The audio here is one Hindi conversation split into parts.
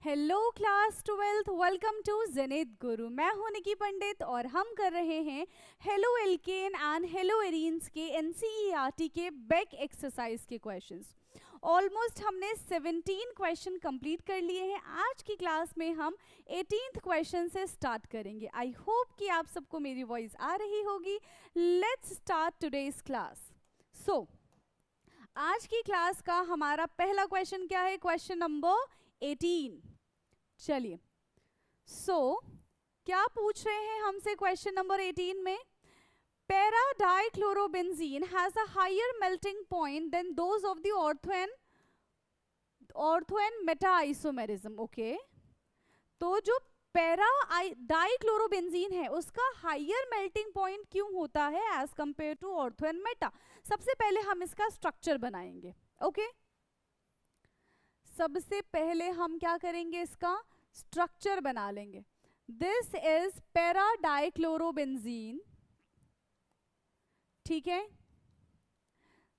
Hello class 12th, welcome to Zenith Guru. मैं हूं निकी पंडित और हम कर रहे हैं halo alkane and hello arenes के एनसीईआरटी के बैक एक्सरसाइज के क्वेश्चंस। ऑलमोस्ट हमने 17 क्वेश्चन कंप्लीट कर लिए हैं। आज की क्लास में हम 18th क्वेश्चन से स्टार्ट करेंगे। आई होप कि आप सबको मेरी वॉइस आ रही होगी। Let's start today's class. So आज की क्लास का हमारा पहला क्वेश्चन क्या है? Question number 18। चलिए, क्या पूछ रहे हैं हमसे क्वेश्चन नंबर 18 में? Para dichlorobenzene has a higher melting point than those of the ortho and meta isomerism. Okay, तो जो पैरा डाइक्लोरोबेंजीन है उसका हायर मेल्टिंग पॉइंट क्यों होता है as compare to ortho and meta? सबसे पहले हम इसका स्ट्रक्चर बनाएंगे। ओके, सबसे पहले हम क्या करेंगे? इसका स्ट्रक्चर बना लेंगे। दिस इज पैरा डाइक्लोरोबेंजीन, ठीक है।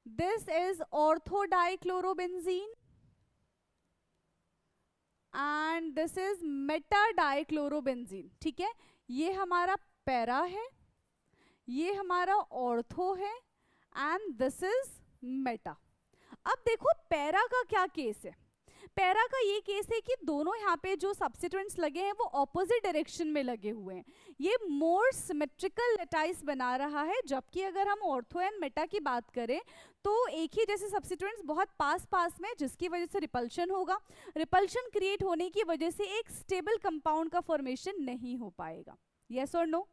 This is ortho dichlorobenzene and this is Meta dichlorobenzene, ठीक है। ये हमारा पैरा है, ये हमारा ऑर्थो है एंड दिस इज मेटा। अब देखो पैरा का क्या केस है। पैरा का ये केस है कि दोनों यहाँ पे जो सब्स्टिट्यूएंट्स लगे हैं वो ऑपोजिट डायरेक्शन में लगे हुए हैं। ये मोर सिमेट्रिकल लेटाइस बना रहा है, जबकि अगर हम ऑर्थो एंड मेटा की बात करें तो एक ही जैसे सब्स्टिट्यूएंट्स बहुत पास पास में, जिसकी वजह से रिपल्शन होगा। रिपल्शन क्रिएट होने की वजह से एक स्टेबल कंपाउंड का फॉर्मेशन नहीं हो पाएगा। यस और नो?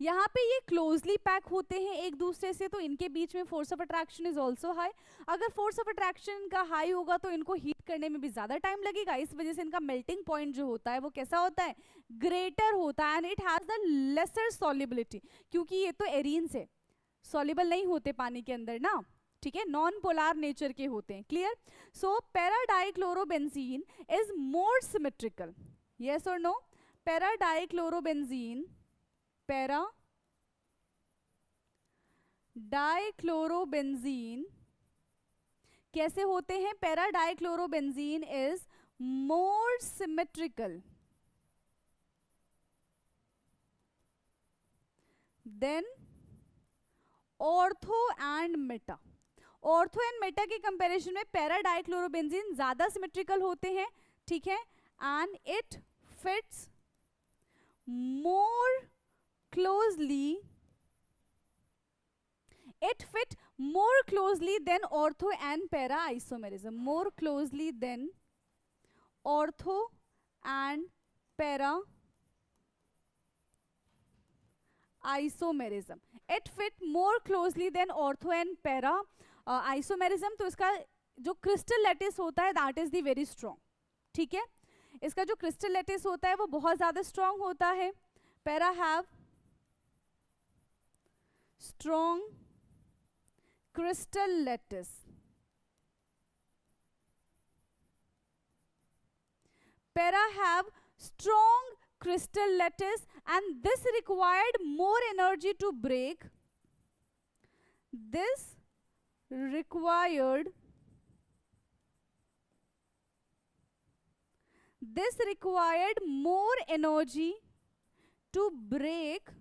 यहाँ पे ये क्लोजली पैक होते हैं एक दूसरे से, तो इनके बीच में force of attraction is also high. अगर फोर्स ऑफ अट्रैक्शन का हाई होगा तो इनको हीट करने में भी ज्यादा टाइम लगेगा। इस वजह से इनका मेल्टिंग पॉइंट जो होता है वो कैसा होता है? ग्रेटर होता है and it has the lesser solubility, क्योंकि ये तो एरीन्स है, सॉल्युबल नहीं होते पानी के अंदर ना, ठीक है, नॉन पोलर नेचर के होते हैं। Clear? So para dichlorobenzene is more symmetrical. Yes और no? Para dichlorobenzene, para dichlorobenzene कैसे होते हैं? Para dichlorobenzene is more symmetrical than ortho and meta. Ortho and meta के कंपैरिजन में पैरा डाइक्लोरोबेंजीन ज्यादा सिमेट्रिकल होते हैं, ठीक है, and it fits more closely, it fit more closely than ortho and para isomerism, more closely than ortho and para isomerism, it fit more closely than ortho and para isomerism। तो इसका जो क्रिस्टल लैटिस होता है that is the very strong, ठीक है। इसका जो क्रिस्टल लैटिस होता है वो बहुत ज्यादा स्ट्रॉन्ग होता है। Para have strong crystal lattice, para have strong crystal lattice and this required more energy to break. This required more energy to break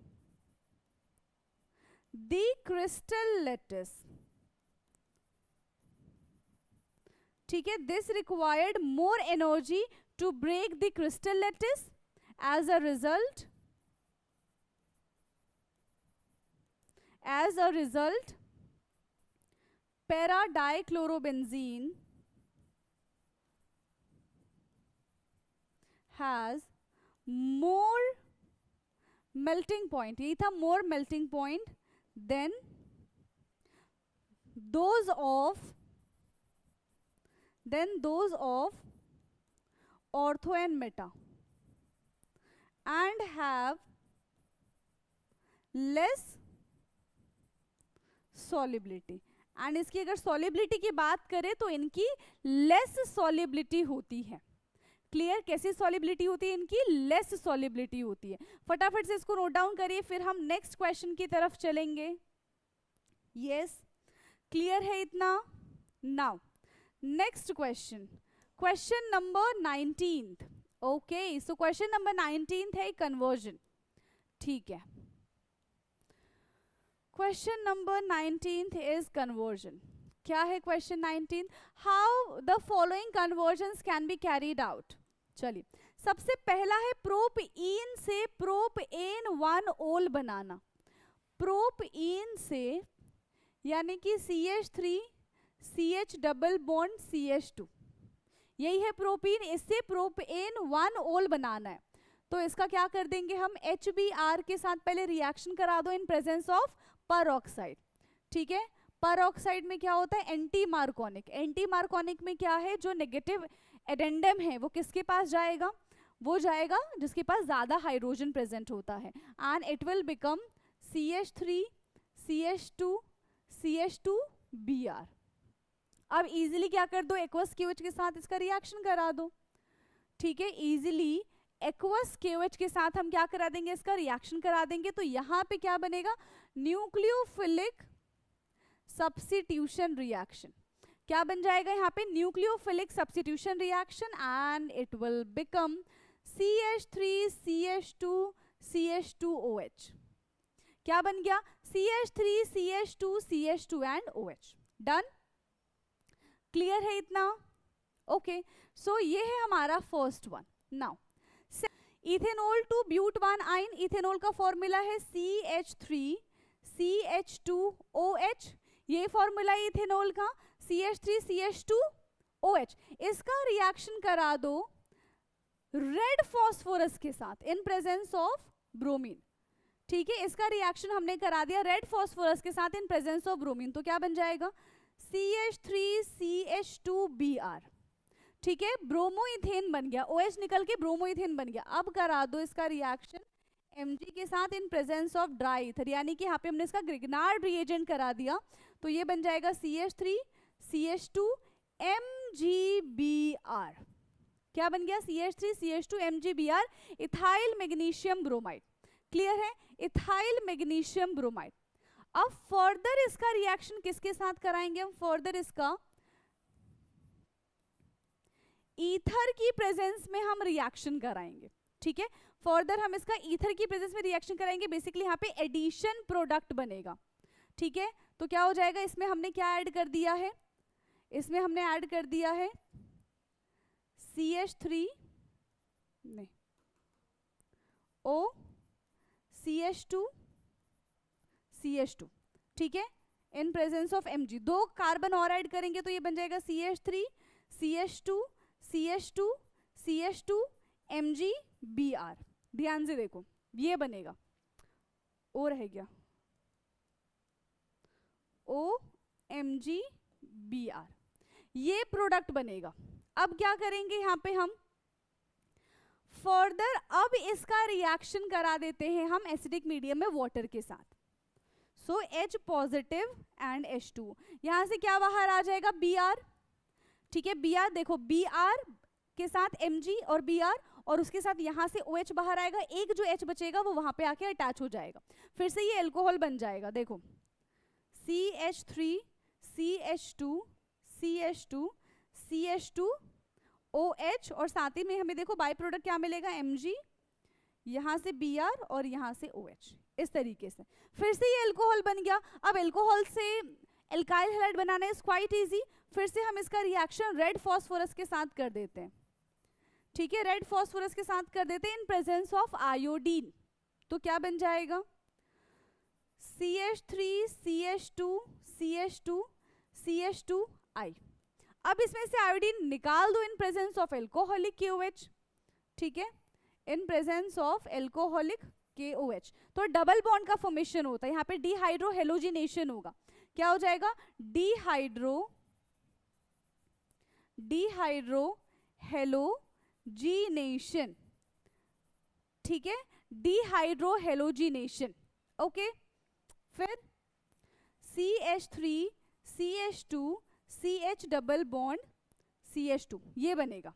the crystal lattice, ठीक है। This required more energy to break the crystal lattice. As a result para dichlorobenzene has more melting point, यही था, more melting point than those of ortho and meta and have less solubility। And इसकी अगर सॉल्युबिलिटी की बात करें तो इनकी लेस सॉल्युबिलिटी होती है। क्लियर? कैसी सॉल्युबिलिटी होती है इनकी? लेस सॉल्युबिलिटी होती है। फटाफट से इसको नोट डाउन करिए, फिर हम नेक्स्ट क्वेश्चन की तरफ चलेंगे। यस, क्लियर है इतना? Now next question, question number 19। Okay, so question number 19 है कन्वर्जन। ठीक है, क्वेश्चन नंबर 19 इज कन्वर्जन। क्या है question 19? How the following convergence can be carried out. चलिए, सबसे पहला है प्रोपीन से प्रोपेन 1 ओल बनाना। प्रोपीन से यानी कि CH3 CH double bond CH2, यही है प्रोपीन, इससे प्रोपेन 1 ओल बनाना है। तो इसका क्या कर देंगे हम, HBr के साथ पहले रिएक्शन करा दो इन प्रेजेंस ऑफ परऑक्साइड। ठीक है, परऑक्साइड में क्या होता है, एंटी मार्कोनिक। एंटी मार्कोनिक में क्या है, जो नेगेटिव एडेंडम है वो किसके पास जाएगा, वो जाएगा जिसके पास ज्यादा हाइड्रोजन प्रेजेंट होता है, and it will become CH3 CH2 CH2Br। अब इजीली क्या कर दो, एक्वस KOH के साथ इसका रिएक्शन करा दो। ठीक है, इजीली एक्वस KOH के साथ हम क्या करा देंगे, इसका रिएक्शन करा देंगे। तो यहाँ पे क्या बनेगा, न्यूक्लियोफिलिक सब्स्टिट्यूशन रिएक्शन। क्या बन जाएगा यहाँ पे, nucleophilic substitution reaction, and it will become CH3 CH2 CH2OH। क्या बन गया, CH3 CH2 CH2 and OH। Done, clear है इतना? ओके, सो ये है हमारा first one. Now ethanol to but 1 yne, ethanol का फॉर्मूला है CH3 CH2OH, ये फॉर्मूला है इथेनॉल का, CH3 CH2OH। इसका रिएक्शन करा दो रेड फॉस्फोरस के साथ इन प्रेजेंस ऑफ ब्रोमीन। ठीक है, इसका रिएक्शन हमने करा दिया रेड फॉस्फोरस के साथ इन प्रेजेंस ऑफ ब्रोमीन। तो क्या बन जाएगा, CH3 CH2Br। ठीक है, ब्रोमोइथेन बन गया, OH निकल के ब्रोमोइथेन बन गया। अब करा दो इसका रिएक्शन Mg के साथ इन प्रेजेंस ऑफ ड्राई ईथर, यानी कि यहाँ पे हमने इसका ग्रिग्नार्ड रिएजेंट करा दिया। तो ये बन जाएगा CH3 CH2 MgBr। क्या बन गया, CH3 CH2 MgBr, ethyl magnesium bromide. Clear है, इथाइल मैग्नीशियम ब्रोमाइड। अब फर्दर इसका रिएक्शन किसके साथ कराएंगे हम, फर्दर इसका ईथर की प्रेजेंस में हम रिएक्शन कराएंगे। ठीक है, फर्दर हम इसका ईथर की प्रेजेंस में रिएक्शन कराएंगे। बेसिकली यहाँ पे एडिशन प्रोडक्ट बनेगा। ठीक है, तो क्या हो जाएगा, इसमें हमने क्या ऐड कर दिया है, इसमें हमने ऐड कर दिया है CH3 नहीं O CH2 CH2। ठीक है, in presence of Mg, 2 carbon और ऐड करेंगे तो ये बन जाएगा CH3 CH2 CH2 CH2 MgBr। ध्यान से देखो, ये बनेगा, ओ रह गया OMgBr, ये प्रोडक्ट बनेगा। अब क्या करेंगे यहाँ पे हम फर्दर, अब इसका रिएक्शन करा देते हैं हम एसिडिक मीडियम में वाटर के साथ। सो H पॉजिटिव एंड H2, यहां से क्या बाहर आ जाएगा, Br। ठीक है, Br देखो, Br के साथ Mg और Br, और उसके साथ यहां से OH बाहर आएगा, एक जो H बचेगा वो वहां पे आके अटैच हो जाएगा, फिर से ये अल्कोहल बन जाएगा। देखो CH3 CH2 CH2 CH2 OH, और साथ ही में हमें देखो बाई प्रोडक्ट क्या मिलेगा, Mg, यहां से Br और यहां से OH। इस तरीके से फिर से ये अल्कोहल बन गया। अब अल्कोहल से alkyl halide banana is quite easy. फिर से हम इसका रिएक्शन रेड फॉस्फोरस के साथ कर देते हैं। ठीक है, रेड फॉस्फोरस के साथ कर देते हैं इन प्रेजेंस ऑफ आयोडीन। तो क्या बन जाएगा, CH3 CH2 CH2 CH2I। अब इसमें से आयोडीन निकाल दो इन प्रेजेंस ऑफ एल्कोहलिक KOH। ठीक है, in presence of alcoholic KOH, तो डबल बॉन्ड का फॉर्मेशन होता है, यहाँ पे डिहाइड्रो हेलोजिनेशन होगा। क्या हो जाएगा, डिहाइड्रो हेलोजिनेशन। ठीक है, डिहाइड्रो हेलोजिनेशन। ओके, फिर CH3 CH2 CH double bond CH2, ये बनेगा,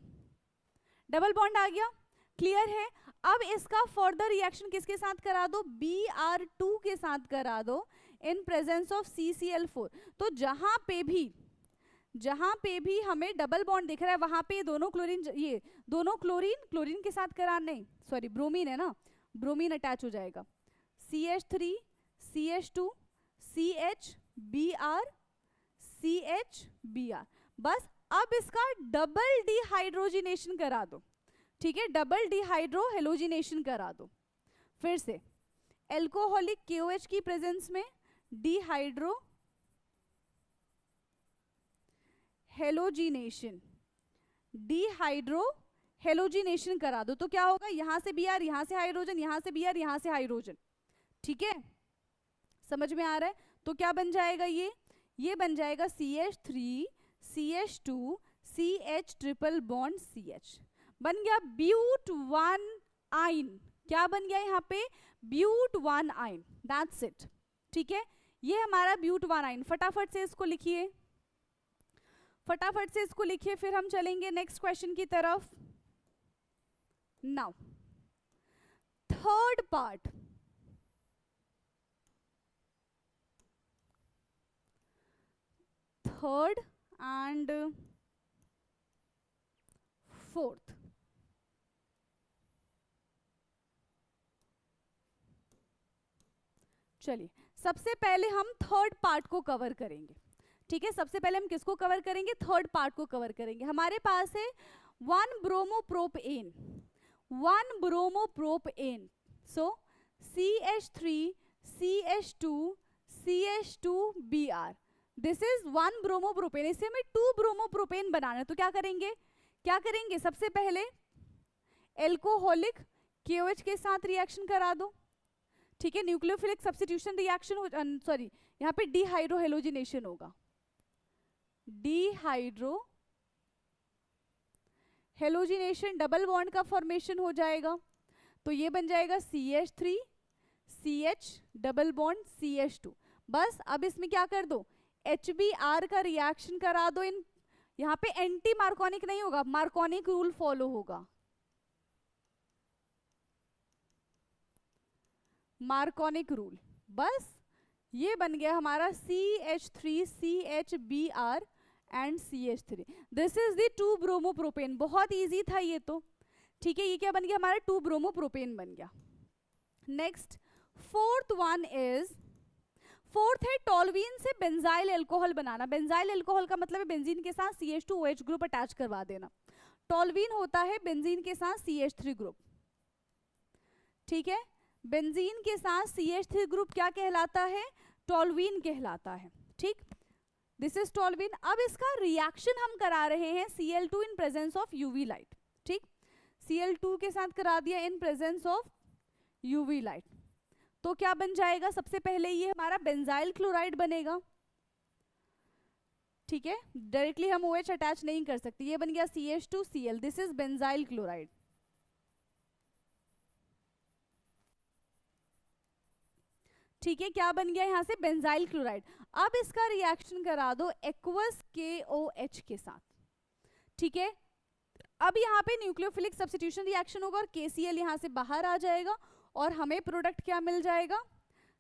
डबल बॉन्ड आ गया। क्लियर है, अब इसका फर्दर रिएक्शन किसके साथ करा दो, Br2 के साथ करा दो इन प्रेजेंस ऑफ CCl4। तो जहां पे भी जहां पे भी हमें डबल बॉन्ड दिख रहा है वहां पे दोनों क्लोरीन, ये दोनों क्लोरीन के साथ करा, नहीं सॉरी ब्रोमीन है ना, ब्रोमीन अटैच हो जाएगा। CH3 CH2 CHBr CHBr, बस अब इसका डबल डिहाइड्रोजिनेशन करा दो, ठीक है, डबल डिहाइड्रो हेलोजिनेशन करा दो। फिर से एल्कोहलिक KOH की प्रेजेंस में डिहाइड्रो हेलोजिनेशन, डिहाइड्रो हेलोजिनेशन करा दो, तो क्या होगा, यहां से Br, यहां से हाइड्रोजन, यहां से Br, यहां से हाइड्रोजन, ठीक है, समझ में आ रहा है। तो क्या बन जाएगा, ये बन जाएगा CH3 CH2 CH triple bond CH, बन गया ब्यूट 1 आइन। क्या बन गया यहाँ पे, ब्यूट 1 आइन, दैट्स इट, ठीक है, ये हमारा ब्यूट 1 आइन। फटाफट से इसको लिखिए, फटाफट से इसको लिखिए, फिर हम चलेंगे नेक्स्ट क्वेश्चन की तरफ। Now third part, third and fourth, चलिए सबसे पहले हम थर्ड पार्ट को कवर करेंगे, ठीक है, सबसे पहले हम किसको कवर करेंगे, थर्ड पार्ट को कवर करेंगे। हमारे पास है 1 bromopropane, 1 bromopropane, so CH3 CH2 CH2Br, this is 1 bromopropane, इससे हमें 2 ब्रोमोप्रोपेन बनाना है। तो क्या करेंगे, क्या करेंगे, सबसे पहले एल्कोहलिक KOH के साथ रिएक्शन करा दो, ठीक है, न्यूक्लियोफिलिक सब्स्टिट्यूशन रिएक्शन हो, सॉरी यहाँ पे डिहाइड्रो हेलोजिनेशन होगा, डिहाइड्रो हेलोजिनेशन, डबल बॉन्ड का फॉर्मेशन हो जाएगा। तो ये बन जाएगा CH3 CH double bond CH2, बस अब इसमें क्या कर दो, HBr का रिएक्शन करा दो। इन यहाँ पे एंटी मार्कोनिक नहीं होगा, मार्कोनिक रूल फॉलो होगा, मार्कोनिक रूल, बस ये बन गया हमारा CH3 CHBr and CH3, this is the 2 bromopropane. बहुत इजी था ये तो, ठीक है, ये क्या बन गया हमारा 2 ब्रोमोप्रोपेन बन गया। Next fourth one is, fourth है टोल्यूइन से बेंजाइल अल्कोहल बनाना। बेंजाइल अल्कोहल का मतलब है बेंजीन के साथ CH2OH ग्रुप अटैच करवा देना। टोल्यूइन होता है बेंजीन के साथ CH3 ग्रुप, ठीक है, बेंजीन के साथ CH3 ग्रुप क्या कहलाता है, टोल्यूइन कहलाता है, ठीक, दिस इज टोल्यूइन। अब इसका रिएक्शन हम करा रहे हैं Cl2 in presence of UV light, ठीक, Cl2 के साथ करा दिया in presence of UV light, तो क्या बन जाएगा, सबसे पहले ये हमारा बेंजाइल क्लोराइड बनेगा, ठीक है, डायरेक्टली हम OH अटैच नहीं कर सकते, ये बन गया CH2Cl, this is benzyl chloride, ठीक है, क्या बन गया यहाँ से, बेंजाइल क्लोराइड। अब इसका रिएक्शन करा दो एक्वस KOH के साथ, ठीक है, अब यहाँ पे न्यूक्लियोफिलिक सब्स्टिट्यूशन रिएक्शन होगा और KCl यहाँ से बाहर आ जाएगा और हमें प्रोडक्ट क्या मिल जाएगा,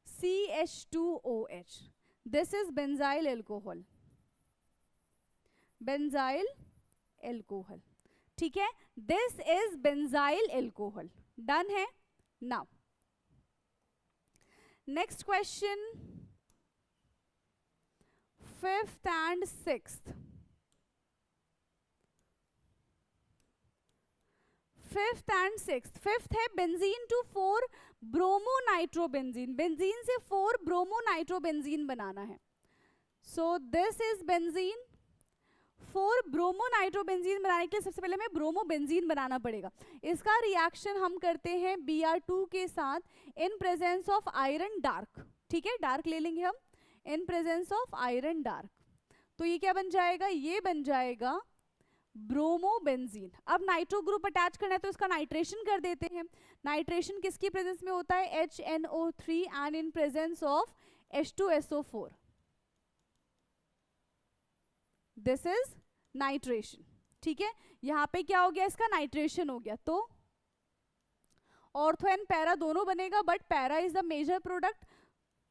CH2OH, this is benzyl alcohol, benzyl alcohol, ठीक है, this is benzyl alcohol, done है। Now next question, 5th and 6th, 5th and 6th, 5th है बेंजीन टू 4 ब्रोमोनाइट्रोबेंजीन, बेंजीन से 4 ब्रोमोनाइट्रोबेंजीन बनाना है, सो दिस इज बेंजीन, 4 ब्रोमोनाइट्रोबेंजीन बनाने के लिए सबसे पहले हमें ब्रोमोबेंजीन बनाना पड़ेगा। इसका रिएक्शन हम करते हैं Br2 के साथ इन प्रेजेंस ऑफ आयरन डार्क, ठीक है, डार्क ले लेंगे हम, इन प्रेजेंस ऑफ आयरन डार्क, तो ये क्या बन जाएगा, ये बन जाएगा ब्रोमोबेंजीन। अब नाइट्रो ग्रुप अटैच करना है तो इसका नाइट्रेशन कर देते हैं। नाइट्रेशन किसकी प्रेजेंस में होता है, HNO3 and in presence of H2SO4, this is nitration, ठीक है, यहाँ पे क्या हो गया, इसका नाइट्रेशन हो गया, तो ऑर्थो एंड पैरा दोनों बनेगा, but para is the major product,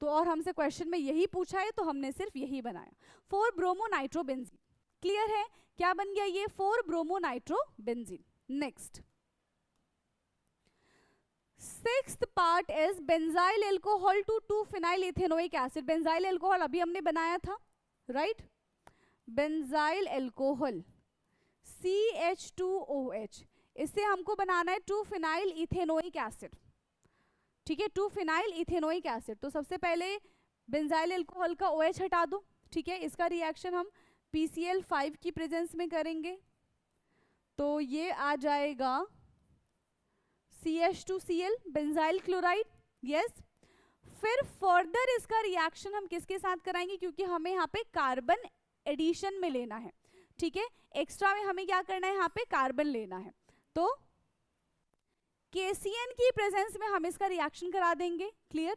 तो और हमसे क्वेश्चन में यही पूछा है तो हमने सिर्फ यही बनाया, 4 ब्रोमोनाइट्रोबेंजीन, क्लियर है? क्या बन गया ये? 4 bromo nitrobenzene. Next 6th part is benzyl alcohol to 2-फिनाइल इथेनोइक एसिड। बेंजाइल एल्कोहल अभी हमने बनाया था, राइट? बेंजाइल एल्कोहल CH2OH, इससे हमको बनाना है 2-फिनाइल इथेनोइक एसिड। ठीक है, 2-फिनाइल इथेनोइक एसिड। तो सबसे पहले बेंजाइल एल्कोहल का OH हटा दो। ठीक है, इसका रिएक्शन हम PCl5 की प्रेजेंस में करेंगे, तो ये आ जाएगा CH2Cl, बेंजाइल क्लोराइड। यस, फिर फर्दर इसका रिएक्शन हम किसके साथ कराएंगे, क्योंकि हमें यहाँ पे कार्बन एडिशन में लेना है। ठीक है, एक्स्ट्रा में हमें क्या करना है, यहाँ पे कार्बन लेना है। तो KCN की प्रेजेंस में हम इसका रिएक्शन करा देंगे। Clear?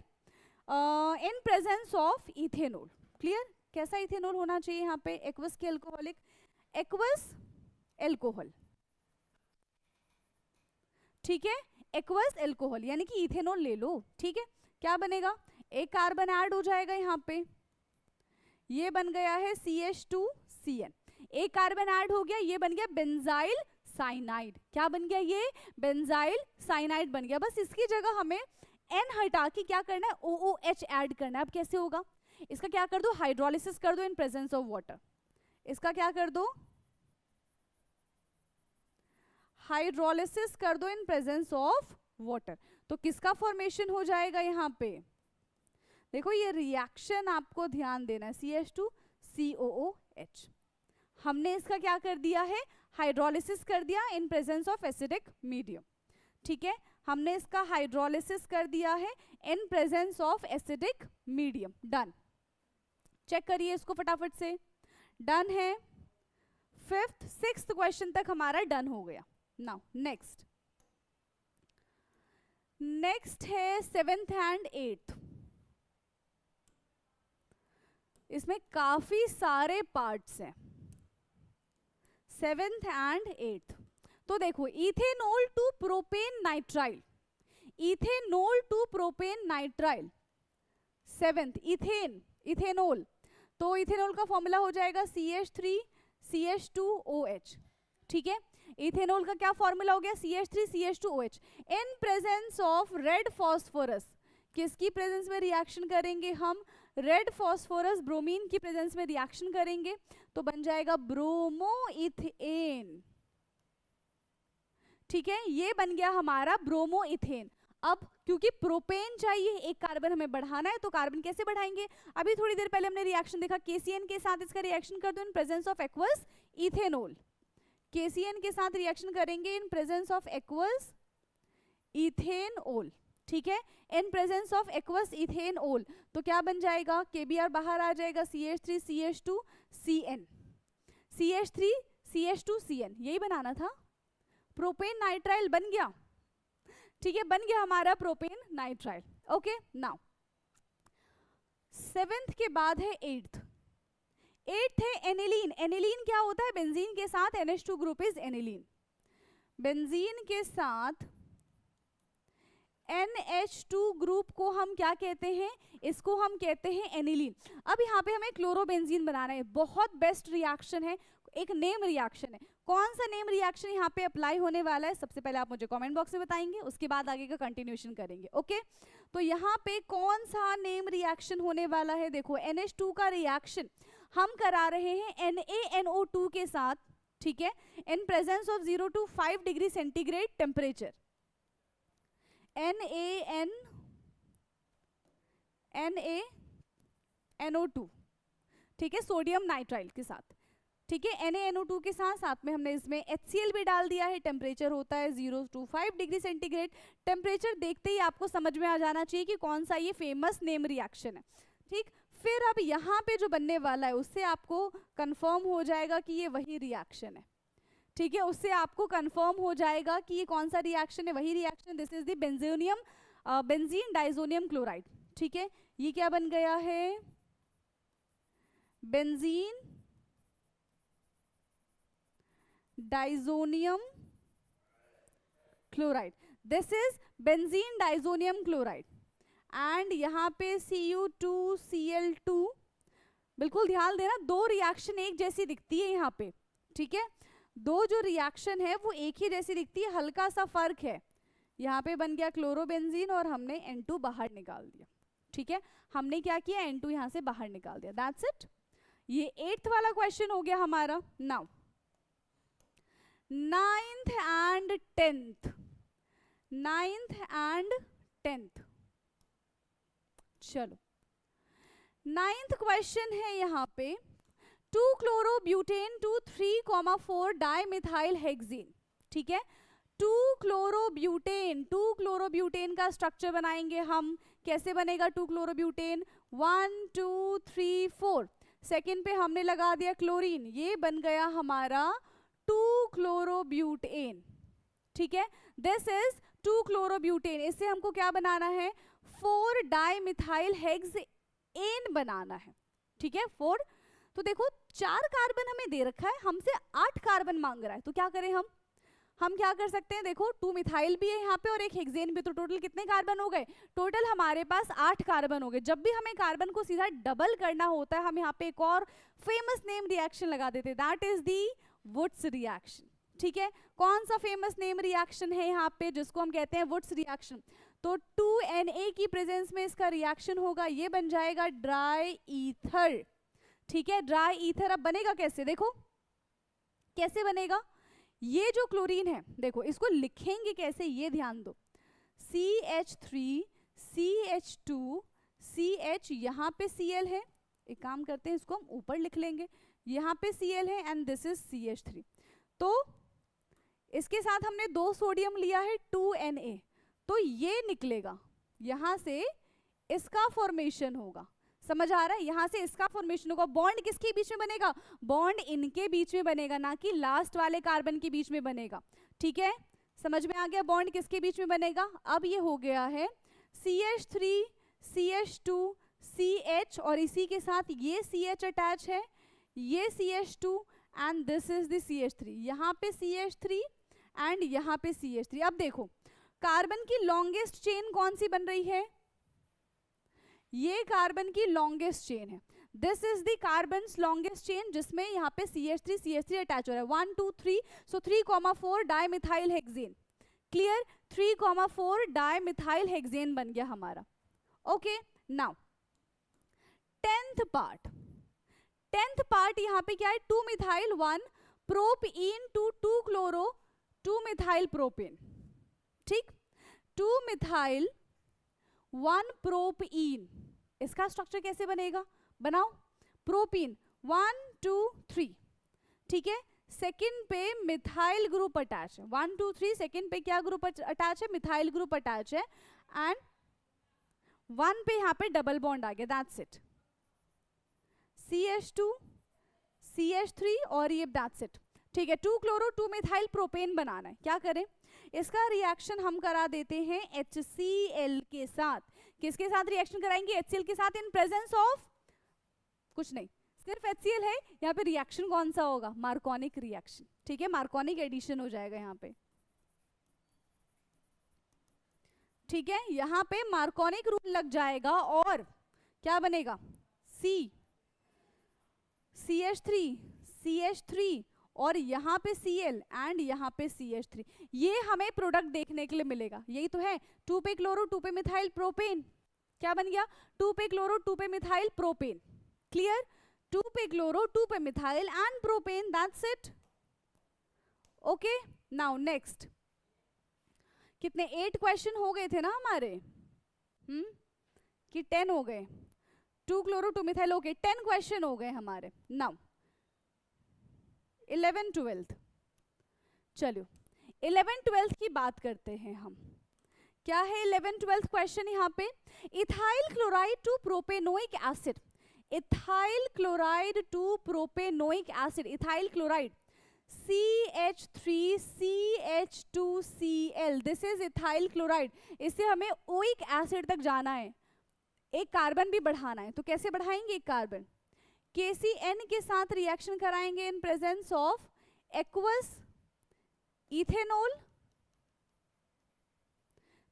In presence of ethanol. Clear? कैसा इथेनॉल होना चाहिए यहाँ पे? एक्वस के एल्कोहलिक, एक्वस एल्कोहल। ठीक है, एक्वस एल्कोहल यानी कि इथेनॉल ले लो। ठीक है, क्या बनेगा? एक कार्बन ऐड हो जाएगा यहाँ पे, ये बन गया है CH2CN। एक कार्बन ऐड हो गया, ये बन गया बेंजाइल साइनाइड। क्या बन गया? ये बेंजाइल साइनाइड बन गया। बस इसकी जगह हमें N हटा के क्या करना है, OOH ऐड करना है। अब कैसे होगा? इसका क्या कर दो, हाइड्रोलिसिस कर दो इन प्रेजेंस ऑफ वाटर। इसका क्या कर दो, हाइड्रोलिसिस कर दो इन प्रेजेंस ऑफ वाटर। तो किसका फॉर्मेशन हो जाएगा यहाँ पे? देखो ये रिएक्शन आपको ध्यान देना है, CH2COOH। हमने इसका क्या कर दिया है, हाइड्रोलिसिस कर दिया in presence of acidic medium. ठीक है, हमने इसका हाइड्रोलिसिस कर दिया है in presence of acidic medium. Done. Check करिए इसको फटाफट से, डन है। 5th 6th क्वेश्चन तक हमारा डन हो गया। नाउ नेक्स्ट है 7th एंड 8th। इसमें काफी सारे पार्ट्स हैं, 7th एंड 8th। तो देखो, ethanol to propane nitrile, ethanol to propane nitrile 7th, ethanol. तो इथेनॉल का फॉर्मूला हो जाएगा CH3CH2OH। ठीक है, इथेनॉल का क्या फॉर्मूला हो गया, CH3CH2OH। In presence of red phosphorus, किसकी प्रेजेंस में रिएक्शन करेंगे हम, रेड फॉस्फोरस ब्रोमीन की प्रेजेंस में रिएक्शन करेंगे, तो बन जाएगा ब्रोमोइथेन। ठीक है, ये बन गया हमारा ब्रोमोइथेन। अब क्योंकि प्रोपेन चाहिए, एक कार्बन हमें बढ़ाना है, तो कार्बन कैसे बढ़ाएंगे? अभी थोड़ी देर पहले हमने रिएक्शन देखा, KCN के साथ इसका रिएक्शन कर दो इन presence of aqueous ethanol. KCN के साथ रिएक्शन करेंगे इन प्रेजेंस ऑफ एक्वस इथेनॉल। ठीक है, in presence of aqueous ethanol, तो क्या बन जाएगा, KBr बाहर आ जाएगा, CH3CH2CN, CH3CH2CN, यही बनाना था। प्रोपेन नाइट्राइल बन गया। ठीक है, बन गया हमारा propane nitrile. Okay, now 7th के बाद है 8th। 8th है एनिलीन। एनिलीन क्या होता है, बेंजीन के साथ NH2 group is aniline. Benzene के साथ NH2 ग्रुप को हम क्या कहते हैं, इसको हम कहते हैं एनिलीन। अब यहाँ पे हमें क्लोरोबेंजीन बनाना है, बहुत बेस्ट रिएक्शन है, एक नेम रिएक्शन है। कौन सा नेम रिएक्शन यहाँ पे अप्लाई होने वाला है, सबसे पहले आप मुझे कमेंट बॉक्स में बताएंगे, उसके बाद आगे का कंटिन्यूएशन करेंगे। ओके, तो यहाँ पे कौन सा नेम रिएक्शन होने वाला है, देखो NH2 का रिएक्शन हम करा रहे हैं NaNO2 के साथ। ठीक है, in presence of 0 to 5 degree centigrade temperature, NaNO2। ठीक है, सोडियम नाइट्राइल के साथ। ठीक है, NaNO2 के साथ साथ में हमने इसमें HCl भी डाल दिया है। टेम्परेचर होता है 0 to 5 डिग्री सेंटीग्रेड। टेम्परेचर देखते ही आपको समझ में आ जाना चाहिए कि कौन सा ये फेमस नेम रिएक्शन है। ठीक, फिर अब यहाँ पे जो बनने वाला है उससे आपको कंफर्म हो जाएगा कि ये वही रिएक्शन है। ठीक है, उससे आपको कंफर्म हो जाएगा कि ये कौन सा रिएक्शन है, वही reaction. This is the benzene diazonium chloride. ठीक है, ये क्या बन गया है, benzene diazonium chloride. This is benzene diazonium chloride. And यहाँ पे Cu2Cl2 बिल्कुल ध्यान देना, दो रिएक्शन एक जैसी दिखती है यहाँ पे, ठीक है, दो जो रिएक्शन है वो एक ही जैसी दिखती है, हल्का सा फर्क है। यहाँ पे बन गया क्लोरोबेंजीन और हमने N2 बाहर निकाल दिया, ठीक है, हमने क्या किया, N2 यहाँ से बाहर निकाल दिया, दैट्स इट। ये 8th वाला क्वेश्चन हो गया हमारा। Now 9th and 10th, 9th and 10th, चलो 9th क्वेश्चन है यहाँ पे 2-chlorobutane to 3,4 डाइमिथाइल हेक्सेन, ठीक है, 2-chlorobutane, 2-chlorobutane का स्ट्रक्चर बनाएंगे हम, कैसे बनेगा 2-chlorobutane, 1 2 3 4, सेकेंड पे हमने लगा दिया क्लोरीन, ये बन गया हमारा 2-chlorobutane, ठीक है, दिस इज 2-chlorobutane, इससे हमको क्या बनाना है, 4 डाइमिथाइल हेक्सेन बनाना है, ठीक है, 4। तो देखो 4 कार्बन हमें दे रखा है, हमसे 8 कार्बन मांग रहा है, तो क्या करें हम क्या कर सकते हैं, देखो 2 मिथाइल भी है यहाँ पे और एक हेक्सेन भी, तो टोटल कितने कार्बन हो गए, टोटल हमारे पास 8 कार्बन हो गए। जब भी हमें कार्बन को सीधा डबल करना होता है, हम यहाँ पे एक और फेमस नेम रिएक्शन लगा देते हैं, that is the Wurtz reaction, ठीक है, कौन सा फेमस नेम रिएक्शन है यहाँ पे, जिसको हम कहते हैं वुड्स रिएक्शन। तो 2Na की प्रेजेंस में इसका रिएक्शन होगा, ये बन जाएगा ड्राई ईथर, ठीक है, ड्राई ईथर। अब बनेगा कैसे, देखो कैसे बनेगा, ये जो क्लोरीन है देखो इसको लिखेंगे कैसे, ये ध्यान दो, CH3 CH2 CH, यहाँ पे Cl है, एक काम करते हैं इसको हम ऊपर लिख लेंगे, यहाँ पे Cl है एंड दिस इज CH3, तो इसके साथ हमने 2 सोडियम लिया है 2Na, तो ये निकलेगा, यहाँ से इसका फॉर्मेशन होगा, समझ आ रहा है, यहाँ से इसका फॉर्मेशन होगा, बॉन्ड किसके बीच में बनेगा, बॉन्ड इनके बीच में बनेगा, ना कि लास्ट वाले कार्बन के बीच में बनेगा, ठीक है, समझ में आ गया, बॉन्ड किसके बीच में बनेगा। अब ये हो गया है CH3 CH2 CH और इसी के साथ ये CH अटैच है, ये CH2 and this is the CH3, यहाँ पे CH3 एंड यहाँ पे CH3। अब देखो कार्बन की लॉन्गेस्ट चेन कौन सी बन रही है, ये कार्बन की लॉन्गेस्ट चेन है, this is the carbons longest chain, जिसमें यहाँ पे CH3 अटैच हो रहा है, 1 2 3, सो 3,4 dimethyl hexane, clear, 3,4 dimethyl hexane बन गया हमारा। ओके, नाउ 10th पार्ट यहाँ पे क्या है, 2 methyl 1 propene to 2 chloro 2 methyl propane, ठीक, 2 मिथाइल 1 प्रोपीन, इसका स्ट्रक्चर कैसे बनेगा, बनाओ, प्रोपीन 1 2 3, ठीक है, सेकंड पे मिथाइल ग्रुप अटैच है, 1 2 3, सेकंड पे क्या ग्रुप अटैच है, मिथाइल ग्रुप अटैच है, एंड 1 पे यहाँ पे डबल बॉन्ड आ गया, दैट्स इट, CH2 CH3 और ये दैट्स इट, ठीक है, 2 क्लोरो 2 मिथाइल प्रोपेन बनाना है, क्या करें, इसका रिएक्शन हम करा देते हैं HCl के साथ, किसके साथ रिएक्शन कराएंगे, HCl के साथ, इन प्रेजेंस ऑफ कुछ नहीं, सिर्फ HCl है, यहाँ पे रिएक्शन कौन सा होगा, मार्कोनिक रिएक्शन, ठीक है, मार्कोनिक एडिशन हो जाएगा यहाँ पे, ठीक है, यहाँ पे मार्कोनिक रूल लग जाएगा और क्या बनेगा, CH3 और यहाँ पे Cl एंड यहाँ पे CH3, ये हमें प्रोडक्ट देखने के लिए मिलेगा, यही तो है, 2 पे क्लोरो 2 पे मिथाइल प्रोपेन, क्या बन गया, 2 पे क्लोरो 2 पे मिथाइल प्रोपेन, क्लियर, 2 पे क्लोरो 2 पे methyl and propane, that's it. Okay, now next, कितने 8 क्वेश्चन हो गए थे ना हमारे, कि 10 हो गए, 2 क्लोरो 2 मिथाइल, ओके 10 क्वेश्चन हो गए हमारे। नाउ 11 12, चलो 11 12 की बात करते हैं हम, क्या है 11 12 क्वेश्चन यहाँ पे, ethyl chloride to propanoic acid, ethyl chloride to propanoic acid, ethyl chloride CH3 CH2Cl, this is ethyl chloride, इससे हमें ओइक एसिड तक जाना है, एक कार्बन भी बढ़ाना है, तो कैसे बढ़ाएंगे, एक कार्बन KCN के साथ रिएक्शन कराएंगे इन प्रेजेंस ऑफ एक्वस इथेनॉल,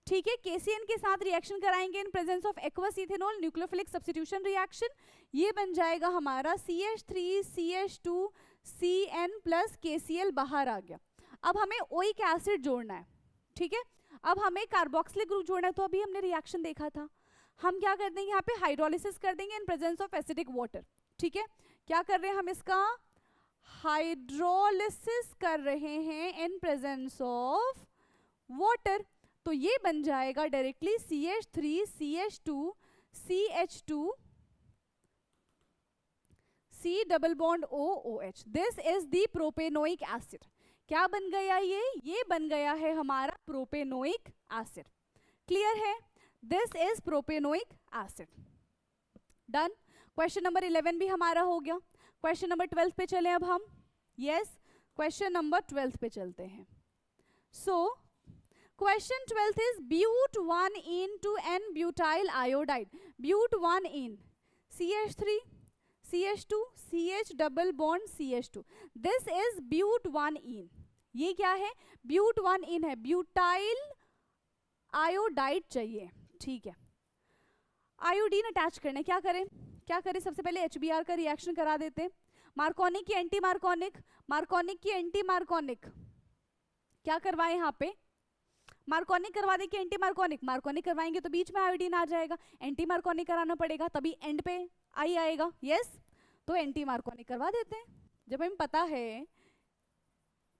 ठीक है, KCN के साथ रिएक्शन कराएंगे इन presence of aqueous ethanol, nucleophilic substitution reaction, ये बन जाएगा हमारा CH3CH2CN प्लस KCl बाहर आ गया। अब हमें ओइक एसिड जोड़ना है, ठीक है, अब हमें कार्बोक्सिलिक ग्रुप जोड़ना है। तो अभी हमने रिएक्शन देखा था, हम क्या कर देंगे यहाँ पे हाइड्रोलिसिस कर देंगे इन प्रेजेंस ऑफ एसिडिक वाटर। ठीक है, क्या कर रहे हैं हम, इसका हाइड्रोलिसिस कर रहे हैं इन प्रेजेंस ऑफ वाटर। तो ये बन जाएगा directly CH3CH2CH2 C double bond OOH। This is the propanoic acid. क्या बन गया ये बन गया है हमारा प्रोपेनोइक एसिड। क्लियर है, this is propanoic acid. Done. Question number 11 भी हमारा हो गया। क्वेश्चन नंबर 12 पे चलें अब हम। यस, क्वेश्चन नंबर 12 पे चलते हैं। So question 12 is but 1ene to n-butyl iodide। But 1ene CH3 CH2 CH double bond CH2, this is but 1ene। ये क्या है, ब्यूट 1ene है, ब्यूटाइल आयोडाइड चाहिए। ठीक है, आयोडीन अटैच करना है, क्या करें, सबसे पहले HBr का रिएक्शन करा देते। मार्कोनिक की एंटी मार्कोनिक, मार्कोनिक की एंटी मार्कोनिक, क्या करवाएं यहाँ पे, मार्कोनिक करवा दे कि एंटी मार्कोनिक, मार्कोनिक करवाएंगे तो बीच में आयोडीन आ जाएगा, एंटी मार्कोनिक कराना पड़ेगा तभी एंड पे आई आएगा। यस, तो एंटी मार्कोनिक करवा देते हैं। जब हमें पता है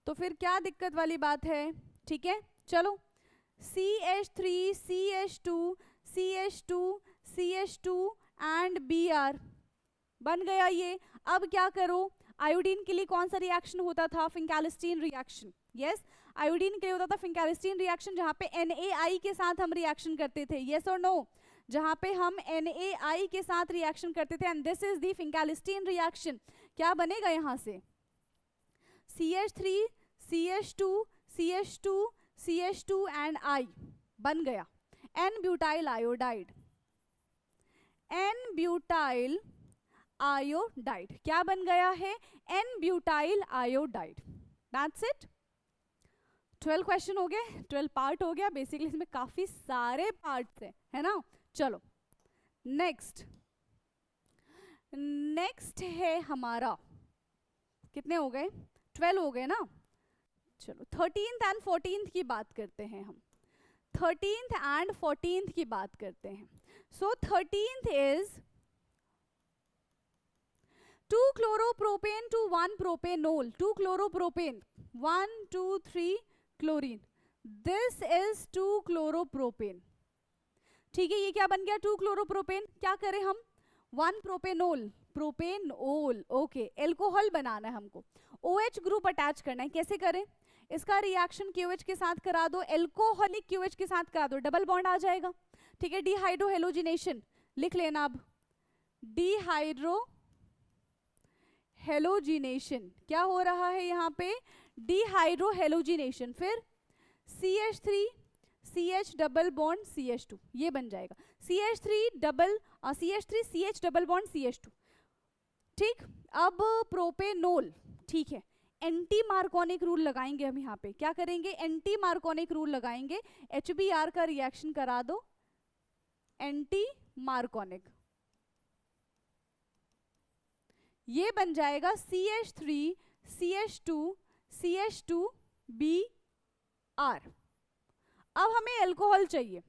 तो फिर क्या दिक्कत वाली बात है। ठीक है, चलो CH3 CH2 CH2 CH2 and Br बन गया ये। अब क्या करो, आयोडीन के लिए कौन सा रिएक्शन होता था, फिंकेलिस्टीन रिएक्शन। यस, आयोडीन के लिए होता था फिंकेलिस्टीन रिएक्शन, जहां पे NaI के साथ हम रिएक्शन करते थे। यस और नो, जहां पे हम NaI के साथ रिएक्शन करते थे, and this is the Finkelstein reaction. क्या बनेगा यहां से, CH3 CH2 CH2 CH2 and I बन गया N-ब्यूटाइल आयोडाइड, N-ब्यूटाइल आयोडाइड। क्या बन गया है, N-ब्यूटाइल आयोडाइड। That's it. 12 क्वेश्चन हो गए, 12 पार्ट हो गया। बेसिकली इसमें काफी सारे पार्ट्स हैं, है ना। चलो नेक्स्ट है हमारा, कितने हो गए, 12 हो गए ना। चलो 13th एंड 14th की बात करते हैं हम, 13th एंड 14th की बात करते हैं। सो 13th is 2-chloropropane to 1-propanol, 2-chloropropane 1 2 3 chlorine, this is 2-chloropropane। ठीक है, ये क्या बन गया, 2-chloropropane। क्या करें हम, 1-propanol, प्रोपेनोल, ओके, एल्कोहल बनाना है हमको, OH ग्रुप अटैच करना है। कैसे करें, इसका रिएक्शन QH के साथ करा दो, एल्कोहलिक QH के साथ करा दो, डबल बॉन्ड आ जाएगा। ठीक है, डिहाइड्रो हेलोजिनेशन लिख लेना। अब डिहाइड्रो हेलोजिनेशन क्या हो रहा है यहाँ पे, डिहाइड्रो हेलोजिनेशन, फिर CH3 CH double bond CH2, ये बन जाएगा CH3 CH double bond CH2। ठीक, अब प्रोपेनोल, ठीक है, एंटी मार्कोनिक रूल लगाएंगे हम यहाँ पे। क्या करेंगे, एंटी मार्कोनिक रूल लगाएंगे, HBr का रिएक्शन करा दो, एंटी मार्कोनिक, ये बन जाएगा CH3 CH2 CH2Br। अब हमें अल्कोहल चाहिए।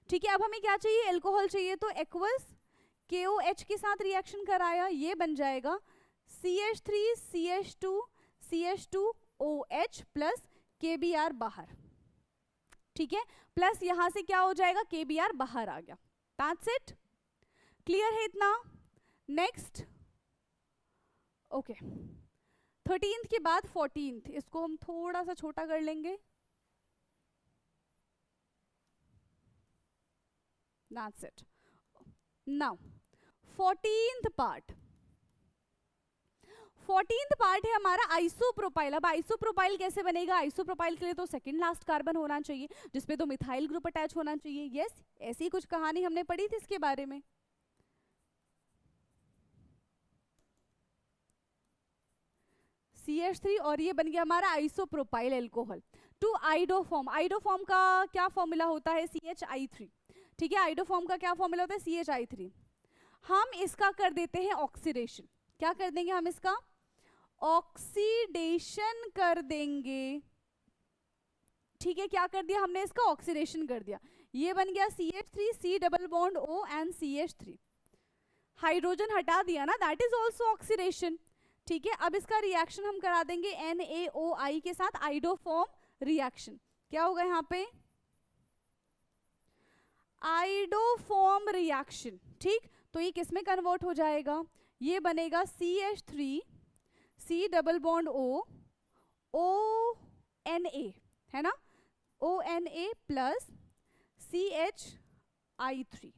ठीक है, अब हमें क्या चाहिए, अल्कोहल चाहिए, तो एक्वस KOH के साथ रिएक्शन कराया, ये बन जाएगा CH3 CH2 CH2OH plus KBr बाहर। ठीक है, प्लस यहां से क्या हो जाएगा, KBr बाहर आ गया। दैट्स इट, क्लियर है इतना। नेक्स्ट, ओके, 13th के बाद 14th, इसको हम थोड़ा सा छोटा कर लेंगे। That's it. Now 14th part, 14th part है हमारा आइसोप्रोपाइल। अब आइसोप्रोपाइल कैसे बनेगा, आइसोप्रोपाइल के लिए तो सेकंड लास्ट कार्बन होना चाहिए, जिसपे तो मिथाइल ग्रुप अटैच होना चाहिए। यस, ऐसी कुछ कहानी हमने पढ़ी थी इसके बारे में। CH3 और ये बन गया हमारा isopropyl alcohol. To iodoform. Iodoform का क्या फॉर्मूला होता है? CH3। ठीक है, आइडोफॉर्म का क्या फॉर्मूला होता है? CH3। हम इसका कर देते हैं ऑक्सीडेशन। क्या कर देंगे हम? इसका ऑक्सीडेशन कर देंगे। ठीक है, क्या कर दिया हमने? इसका ऑक्सीडेशन कर दिया। ये बन गया CH3, C double bond O and CH3। Hydrogen हटा दिया ना, दैट इज ऑल्सो ऑक्सीडेशन। ठीक है, अब इसका रिएक्शन हम करा देंगे NaOI के साथ, आइडोफॉर्म रिएक्शन। क्या होगा यहाँ पे? Iodoform reaction. ठीक, तो ये किस में कन्वर्ट हो जाएगा? ये बनेगा CH3, C double bond O, ONA, है ना, ONA plus CHI3।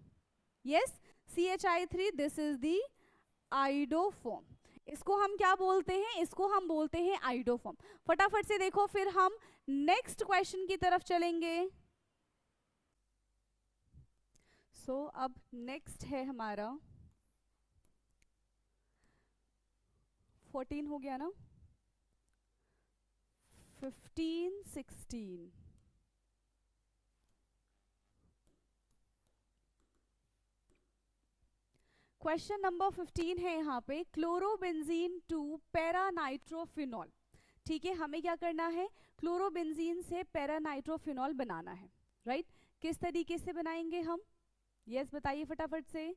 Yes, CHI3, this is the iodoform. इसको हम क्या बोलते हैं? इसको हम बोलते हैं आइडोफॉर्म। फटाफट से देखो, फिर हम नेक्स्ट क्वेश्चन की तरफ चलेंगे। अब नेक्स्ट है हमारा 14 हो गया ना, 15, 16। क्वेश्चन नंबर 15 है यहाँ पे, क्लोरोबेंजीन टू पैरानाइट्रोफिनॉल। ठीक है, हमें क्या करना है? क्लोरोबेंजीन से पैरानाइट्रोफिनॉल बनाना है, राइट? किस तरीके से बनाएंगे हम? यस, बताइए फटाफट से।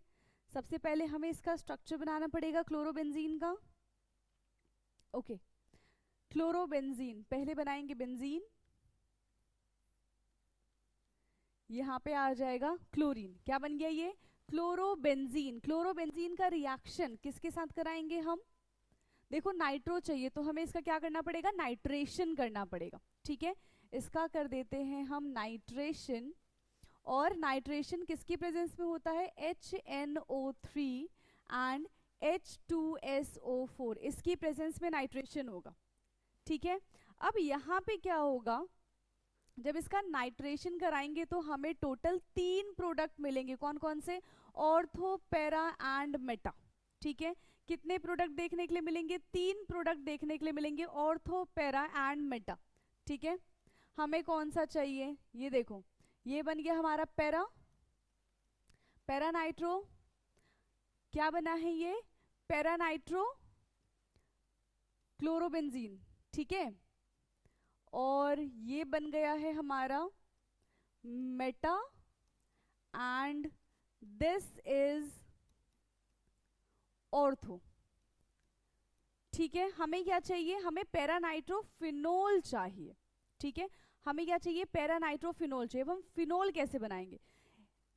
सबसे पहले हमें इसका स्ट्रक्चर बनाना पड़ेगा क्लोरोबेंजीन का। ओके, क्लोरोबेंजीन पहले बनाएंगे बेंजीन, यहाँ पे आ जाएगा क्लोरीन। क्या बन गया ये? क्लोरोबेंजीन। क्लोरोबेंजीन का रिएक्शन किसके साथ कराएंगे हम? देखो, नाइट्रो चाहिए तो हमें इसका क्या करना पड़ेगा? नाइट्रेशन करना पड़ेगा। ठीक है, इसका कर देते हैं हम नाइट्रेशन। और नाइट्रेशन किसकी प्रेजेंस में होता है? HNO3 एंड H2SO4, इसकी प्रेजेंस में नाइट्रेशन होगा। ठीक है, अब यहाँ पे क्या होगा? जब इसका नाइट्रेशन कराएंगे तो हमें टोटल 3 प्रोडक्ट मिलेंगे। कौन कौन से? Ortho, para and Meta. ठीक है, कितने प्रोडक्ट देखने के लिए मिलेंगे? 3 प्रोडक्ट देखने के लिए मिलेंगे, ऑर्थो, पैरा एंड मेटा। ठीक है, हमें कौन सा चाहिए? ये देखो, ये बन गया हमारा पैरा, पैरानाइट्रो। क्या बना है ये? Paranitro chlorobenzene. ठीक है, और ये बन गया है हमारा Meta and this is ortho. ठीक है, हमें क्या चाहिए? हमें पैरानाइट्रोफिनोल चाहिए। ठीक है, हमें क्या चाहिए? पैरानाइट्रोफिनोल चाहिए। अब हम फिनोल कैसे बनाएंगे?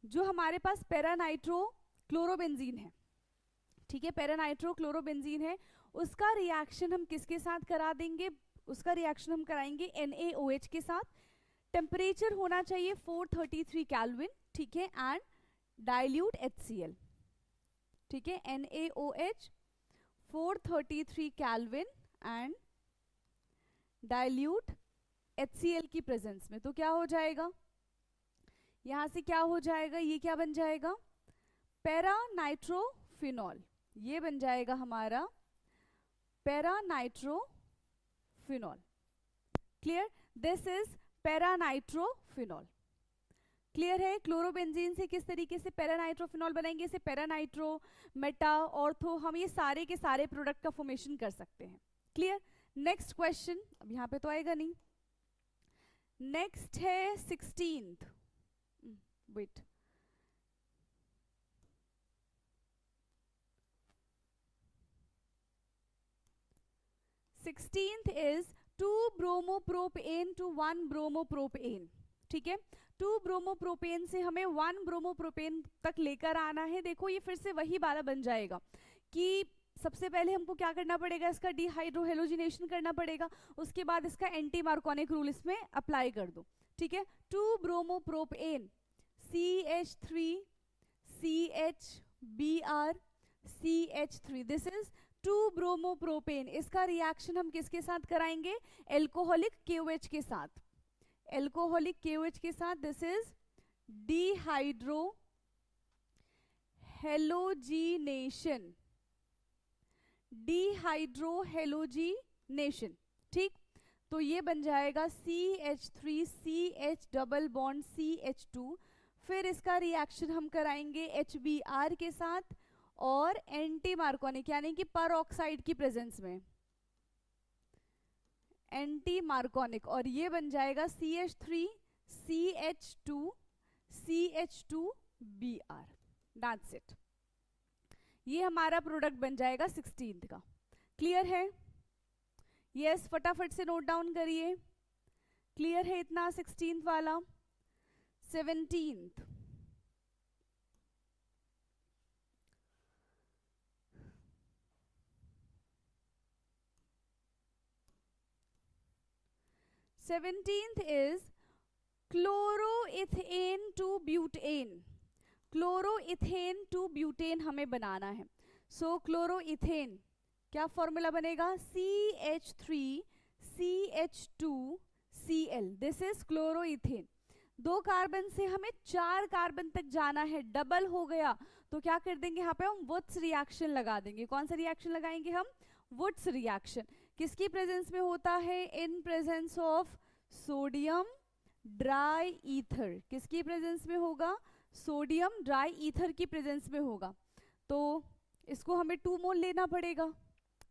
जो हमारे पास पैरानाइट्रो क्लोरोबेंजीन है, ठीक है, पैरानाइट्रो क्लोरोबेंजीन है, उसका रिएक्शन हम किसके साथ करा देंगे? उसका रिएक्शन हम कराएंगे NaOH के साथ। टेम्परेचर होना चाहिए 433 केल्विन। ठीक है, एंड डाइल्यूट HCl। ठीक है, NaOH 433 kelvin and dilute HCl की प्रेजेंस में। तो क्या हो जाएगा? यहां से क्या हो जाएगा? ये क्या बन जाएगा? पैरानाइट्रोफिनॉल। ये बन जाएगा हमारा paranitrophenol. Clear? This is paranitrophenol. Clear है? क्लोरोबेंजीन से किस तरीके से पैरानाइट्रोफिनॉल बनाएंगे? इसे पैरानाइट्रो, मेटा, ऑर्थो, हम ये सारे के सारे प्रोडक्ट का फॉर्मेशन कर सकते हैं। क्लियर? नेक्स्ट क्वेश्चन, अब यहाँ पे तो आएगा नहीं। नेक्स्ट है 16th। Wait, sixteenth is 2 bromopropane to 1 bromopropane. ठीक है, 2 ब्रोमोप्रोपेन से हमें 1 ब्रोमोप्रोपेन तक लेकर आना है। देखो, ये फिर से वही वाला बन जाएगा कि सबसे पहले हमको क्या करना पड़ेगा? इसका डिहाइड्रोहेलोजिनेशन करना पड़ेगा, उसके बाद इसका एंटी मार्कोनिक रूल इसमें अप्लाई कर दो। ठीक है, 2 bromopropane CH3 CHBr CH3, this is 2 bromopropane. इसका रिएक्शन हम किसके साथ कराएंगे? एल्कोहलिक KOH के साथ। एल्कोहलिक KOH के साथ, दिस इज डिहाइड्रोहेलोजिनेशन। ठीक, तो ये बन जाएगा CH3 CH double bond CH2। फिर इसका रिएक्शन हम कराएंगे HBr के साथ और एंटी मार्कोनिक यानी कि पर ऑक्साइड की प्रेजेंस में एंटी मार्कोनिक, और ये बन जाएगा CH3 CH2 CH2Br। That's it. ये हमारा प्रोडक्ट बन जाएगा 16th का। क्लियर है? यस, फटाफट से नोट डाउन करिए। क्लियर है इतना 16th वाला? 17th, is chloroethane to butane. Chloroethane to butane हमें बनाना है। सो क्लोरोइथेन क्या फॉर्मूला बनेगा? CH3 CH2Cl। This is chloroethane. 2 carbon से हमें 4 कार्बन तक जाना है, डबल हो गया तो क्या कर देंगे यहाँ पे हम वुड्स रिएक्शन लगा देंगे। कौन सा रिएक्शन लगाएंगे हम? Wurtz reaction. किसकी प्रेजेंस में होता है? In presence of sodium dry ether. किसकी प्रेजेंस में होगा? सोडियम ड्राई ईथर की प्रेजेंस में होगा। तो इसको हमें 2 मोल लेना पड़ेगा।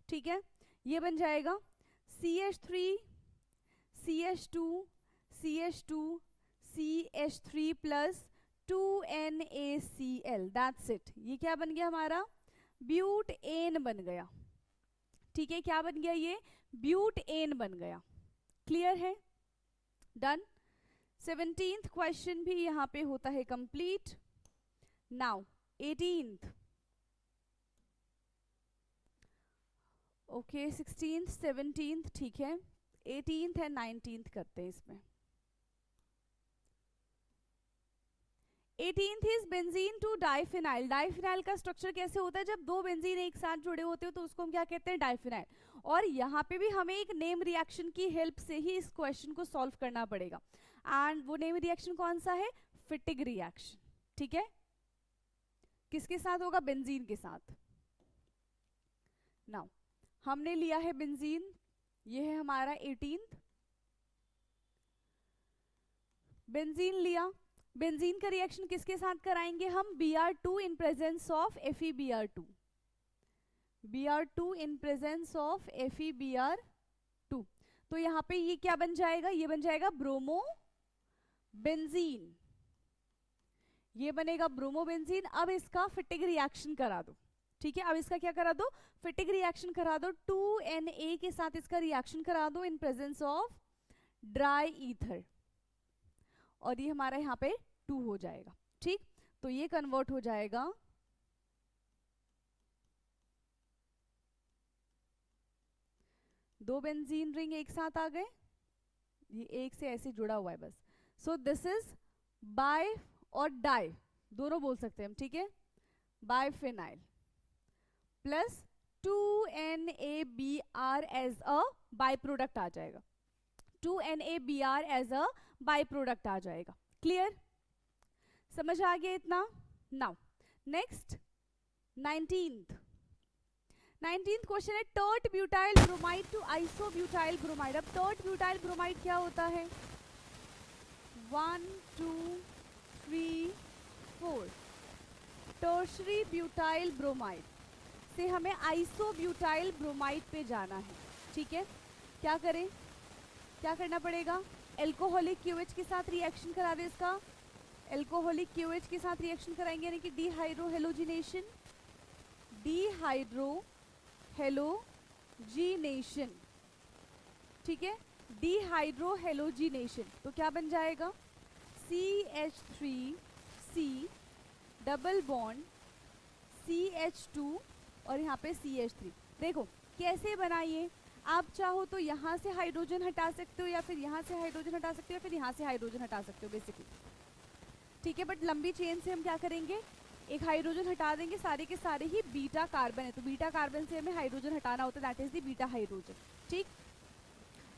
ठीक है, ये बन जाएगा CH3 CH2 CH2 CH3 plus 2NaCl। That's it. ये क्या बन गया हमारा? ब्यूटेन बन गया। ठीक है, क्या बन गया? ये ब्यूटेन बन गया। क्लियर है? डन। 17th क्वेश्चन भी यहां पे होता है complete. Now 18th। Okay 16th 17th ठीक है, 18th एंड 19th करते हैं इसमें। 18th is benzene to diphenyl. Diphenyl का स्ट्रक्चर कैसे होता है? जब 2 बेंजीन एक साथ जुड़े होते हो तो उसको हम क्या कहते हैं? डाइफिनाइल। और यहाँ पे भी हमें एक नेम रिएक्शन की हेल्प से ही इस क्वेश्चन को सॉल्व करना पड़ेगा। एंड वो नेम रिएक्शन कौन सा है? फिटिग रिएक्शन। ठीक है, किसके साथ होगा? बेंजीन के साथ। नाउ हमने लिया है बेंजीन, ये है हमारा 18th। बेंजीन लिया, बेंजीन का रिएक्शन किसके साथ कराएंगे हम? Br2 in presence of FeBr2। Br2 in presence of FeBr2। तो यहाँ पे ये क्या बन जाएगा? ये बन जाएगा ब्रोमो बेंजीन। ये बनेगा ब्रोमो बेंजीन। अब इसका फिटिग रिएक्शन करा दो। ठीक है, अब इसका क्या करा दो? फिटिग रिएक्शन करा दो। 2Na के साथ इसका रिएक्शन करा दो इन प्रेजेंस ऑफ ड्राई ईथर, और ये हमारा यहाँ पे 2 हो जाएगा। ठीक, तो ये कन्वर्ट हो जाएगा दो बेंजीन रिंग एक साथ आ गए, ये एक से ऐसे जुड़ा हुआ है बस। सो दिस इज बाय और डाई दोनों बोल सकते हैं हम। ठीक है, biphenyl plus 2NaBr as a by product आ जाएगा। 2NaBr as a by product आ जाएगा। क्लियर? समझ आ गया इतना? नाउ नेक्स्ट 19th क्वेश्चन है tert butyl bromide to isobutyl bromide. अब टर्ट ब्यूटाइल ब्रोमाइड क्या होता है? 1 2 3 4 टर्शरी ब्यूटाइल ब्रोमाइड से हमें आइसोब्यूटाइल ब्रोमाइड पे जाना है। ठीक है, क्या करें? क्या करना पड़ेगा? एल्कोहलिक क्यूएच के साथ रिएक्शन करा दे। इसका एल्कोहलिक क्यूएच के साथ रिएक्शन कराएंगे यानी कि डीहाइड्रोहेलोजिनेशन। डीहाइड्रोहेलोजिनेशन। ठीक है, डीहाइड्रोहेलोजिनेशन। तो क्या बन जाएगा? CH3C डबल बॉन्ड CH2 और यहाँ पे CH3। देखो कैसे बनाइए, आप चाहो तो यहाँ से हाइड्रोजन हटा सकते हो या फिर यहाँ से हाइड्रोजन हटा सकते हो या फिर यहाँ से हाइड्रोजन हटा सकते हो बेसिकली। ठीक है, बट लंबी चेन से हम क्या करेंगे? एक हाइड्रोजन हटा देंगे। सारे के सारे ही बीटा कार्बन है, तो बीटा कार्बन से हमें हाइड्रोजन हटाना होता है, that is the beta hydrogen. ठीक,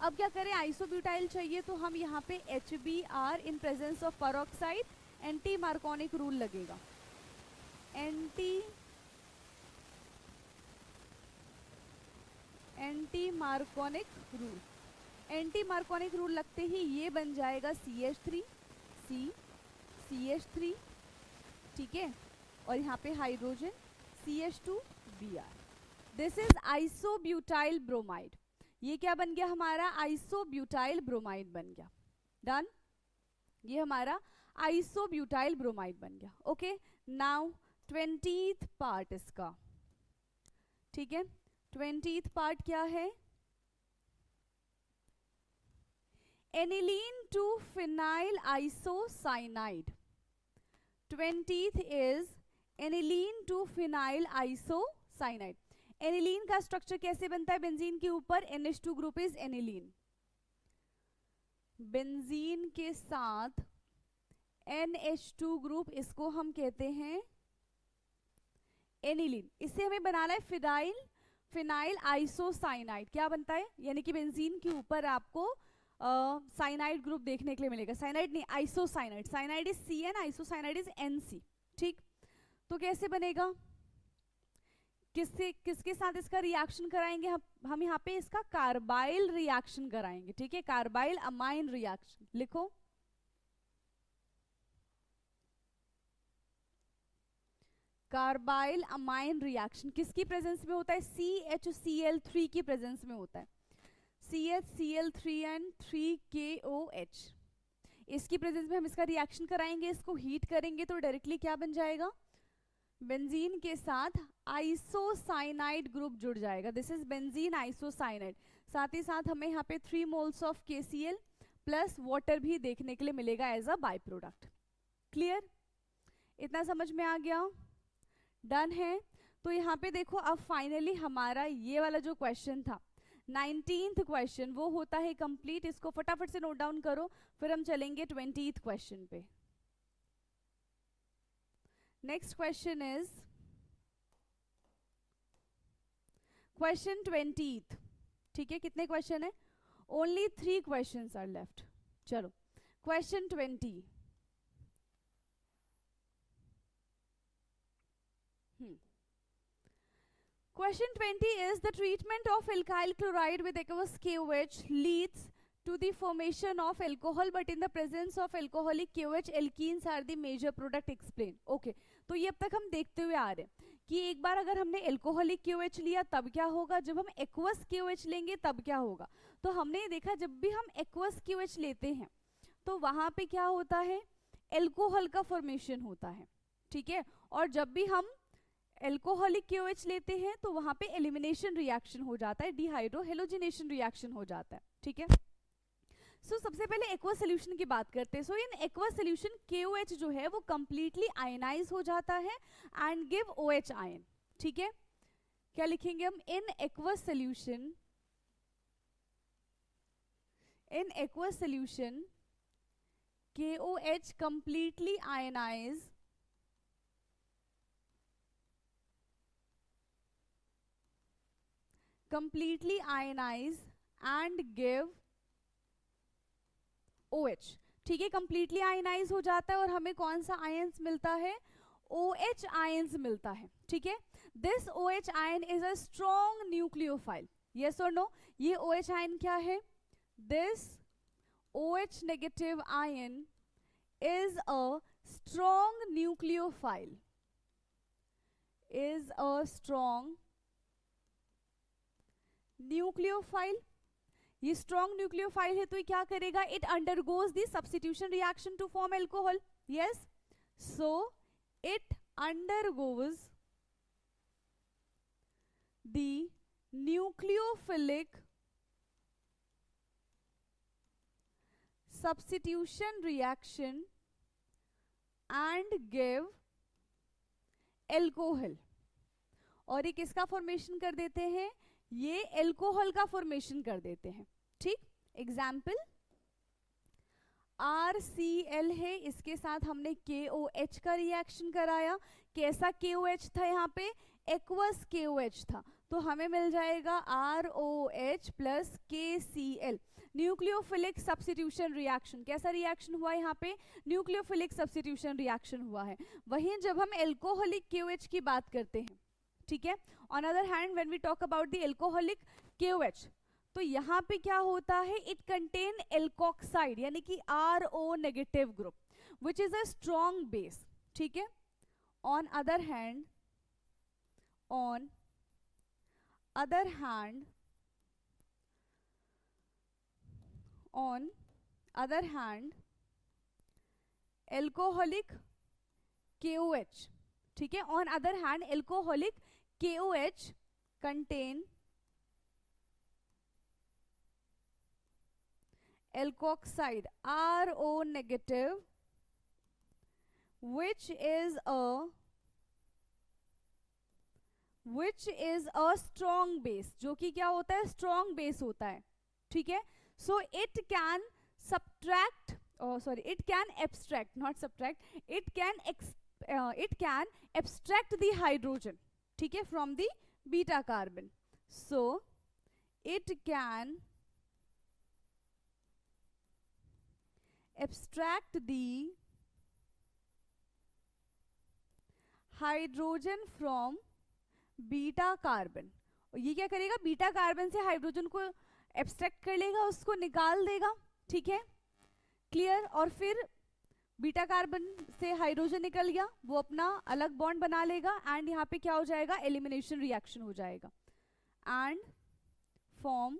अब क्या करें? आइसोब्यूटाइल चाहिए तो हम यहाँ पे HBr in presence of peroxide anti Markovnikov rule लगेगा। Anti Markovnikov rule. Anti Markovnikov rule लगते ही ये बन जाएगा CH3 C CH3, ठीक है, और यहाँ पे hydrogen CH2 Br। This is isobutyl bromide. ये क्या बन गया हमारा? आइसोब्यूटाइल ब्रोमाइड बन गया। डन, ये हमारा आइसोब्यूटाइल ब्रोमाइड बन गया। ओके, नाउ 20th पार्ट इसका, ठीक है। 20th पार्ट क्या है? Aniline to phenyl isocyanide. 20th is aniline to phenyl isocyanide. Aniline का स्ट्रक्चर कैसे बनता है बेंजीन के ऊपर? NH2 group is aniline. Benzene के साथ NH2 ग्रुप, इसको हम कहते हैं एनिलीन। इससे हमें बनाना है फिनाइल आइसोसाइनाइड। क्या बनता है? यानी कि बेंजीन के ऊपर आपको साइनाइड ग्रुप देखने के लिए मिलेगा। साइनाइड नहीं, isocyanide. Cyanide is CN, isocyanide is NC, ठीक। तो कैसे बनेगा? किसके साथ इसका रिएक्शन कराएंगे हम यहाँ पे? इसका कार्बाइल रिएक्शन कराएंगे, ठीक है। कार्बाइल अमाइन रिएक्शन लिखो। कार्बाइल अमाइन रिएक्शन किसकी प्रेजेंस में होता है? CHCl3 की प्रेजेंस में होता है। CHCl3 एंड 3KOH, इसकी प्रेजेंस में हम इसका रिएक्शन कराएंगे। इसको हीट करेंगे तो डायरेक्टली क्या बन जाएगा? बेंजीन के साथ आइसोसाइनाइड ग्रुप जुड़ जाएगा। This is benzene isocyanide. साथ ही साथ हमें यहाँ पे 3 moles of KCl plus water भी देखने के लिए मिलेगा as a by product. Clear? इतना समझ में आ गया? डन है। तो यहाँ पे देखो, अब फाइनली हमारा ये वाला जो क्वेश्चन था 19th क्वेश्चन, वो होता है कंप्लीट। इसको फटाफट से नोट डाउन करो, फिर हम चलेंगे 20th क्वेश्चन पे। Next question is question 20th, ठीक है। कितने क्वेश्चन है? Only 3 questions are left. चलो question 20। Question 20 is the treatment of alkyl chloride with aqueous KOH leads to the formation of alcohol, but in the presence of alcoholic KOH, alkenes are the major product. Explain. Okay, तो ये अब तक हम देखते हुए आ रहे हैं कि एक बार अगर हमने alcoholic KOH लिया तब क्या होगा, जब हम aqueous KOH लेंगे तब क्या होगा। तो हमने देखा जब भी हम aqueous KOH लेते हैं तो वहां पे क्या होता है? एल्कोहल का फॉर्मेशन होता है, ठीक है। और जब भी हम एल्कोहलिक KOH लेते हैं तो वहां पे एलिमिनेशन रिएक्शन हो जाता है, डिहाइड्रो हेलोजिनेशन रिएक्शन हो जाता है, ठीक है। सो सबसे पहले एक्वस सोल्यूशन की बात करते हैं। सो इन एक्वस सोल्यूशन KOH जो है वो कंप्लीटली आयनाइज हो जाता है एंड गिव OH आयन, ठीक है। क्या लिखेंगे हम? In aqueous solution KOH completely ionize and give OH, ठीक है। कंप्लीटली आयनाइज हो जाता है और हमें कौन सा आयंस मिलता है? OH आयंस मिलता है, ठीक है। This OH ion is a strong nucleophile. Yes और नो? ये OH आयन क्या है? This OH negative ion is a strong nucleophile, is a strong nucleophile। ये strong nucleophile है तो ये क्या करेगा? It undergoes the substitution reaction to form alcohol. Yes, so it undergoes the nucleophilic substitution reaction and give alcohol। और ये किसका फॉर्मेशन कर देते हैं? ये एल्कोहल का फॉर्मेशन कर देते हैं, ठीक। एग्जाम्पल RCl है, इसके साथ हमने KOH का रिएक्शन कराया। कैसा KOH था? यहाँ पे एक्वस KOH था, तो हमें मिल जाएगा ROH plus KCl। Nucleophilic substitution reaction, कैसा रिएक्शन हुआ यहाँ पे? न्यूक्लियोफिलिक सब्स्टिट्यूशन रिएक्शन हुआ है। वहीं जब हम एल्कोहलिक KOH की बात करते हैं, ठीक है, on other hand when we talk about the alcoholic KOH, तो यहाँ पे क्या होता है, इट कंटेन एल्कोक्साइड यानी कि RO negative group which is a strong base, ठीक है. On other hand alcoholic KOH, ठीक है. On other hand alcoholic KOH contain alkoxide RO negative which is a strong base, जो कि क्या होता है, strong base होता है, ठीक है. so it can subtract it can abstract, not subtract, it can abstract the hydrogen, ठीक है, from the beta carbon. so it can abstract the hydrogen from beta carbon. और ये क्या करेगा, बीटा कार्बन से हाइड्रोजन को एब्स्ट्रैक्ट कर लेगा, उसको निकाल देगा, ठीक है, क्लियर. और फिर बीटा कार्बन से हाइड्रोजन निकल गया, वो अपना अलग बॉन्ड बना लेगा एंड यहाँ पे क्या हो जाएगा, एलिमिनेशन रिएक्शन हो जाएगा एंड फॉर्म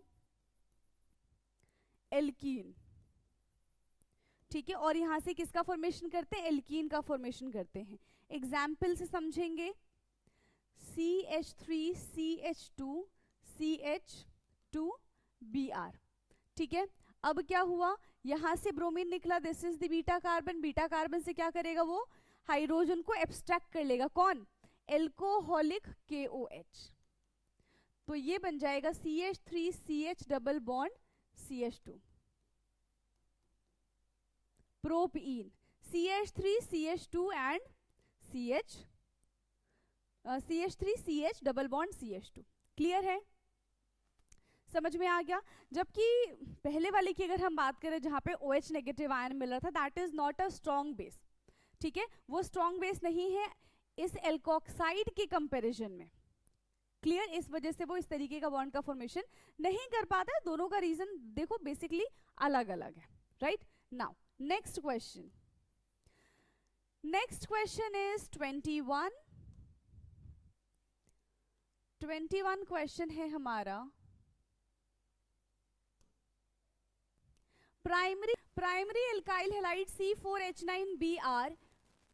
एल्कीन, ठीक है. और यहां से किसका फॉर्मेशन करते हैं, एल्कीन का फॉर्मेशन करते हैं. एग्जाम्पल से समझेंगे, CH3CH2CH2Br, ठीक है. अब क्या हुआ, यहां से ब्रोमीन निकला, this is the beta carbon. Beta carbon से क्या करेगा, वो हाइड्रोजन को एब्स्ट्रैक्ट कर लेगा, कौन, एल्कोहलिक KOH. तो ये बन जाएगा CH3CH double bond CH2 propene, CH3CH2 and CH3CH double bond CH2. Clear है, समझ में आ गया. जबकि पहले वाले की अगर हम बात करें जहां पे OH नेगेटिव आयन मिल रहा था, that is not a strong base, ठीक है, वो स्ट्रॉन्ग बेस नहीं है इस एल्कोक्साइड के कंपैरिजन में. क्लियर, इस वजह से वो इस तरीके का बॉन्ड का फॉर्मेशन नहीं कर पाता है. दोनों का रीजन देखो बेसिकली अलग अलग है, right. Now next question is 21 question है हमारा. Primary alkyl halide C4H9Br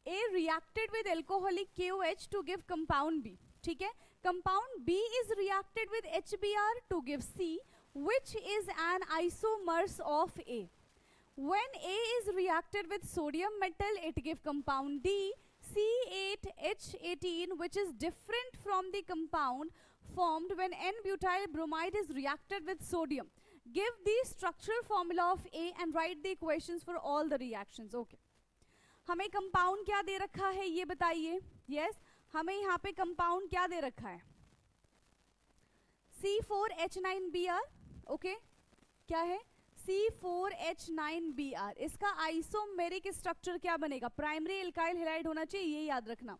A reacted with alcoholic KOH to give compound B, ठीक है. compound B is reacted with HBr to give C, which is an isomers of A. When A is reacted with sodium metal, it gives compound D, C8H18, which is different from the compound formed when N-butyl bromide is reacted with sodium. Give the structural formula of A and write the equations for all the reactions. Okay. हमें कंपाउंड क्या दे रखा है ये बताइए. यस, हमें यहाँ पे कंपाउंड क्या दे रखा है, C4H9Br. ओके, क्या है, C4H9Br. इसका आइसोमेरिक स्ट्रक्चर क्या बनेगा, प्राइमरी एल्काइल हैलाइड होना चाहिए, ये याद रखना.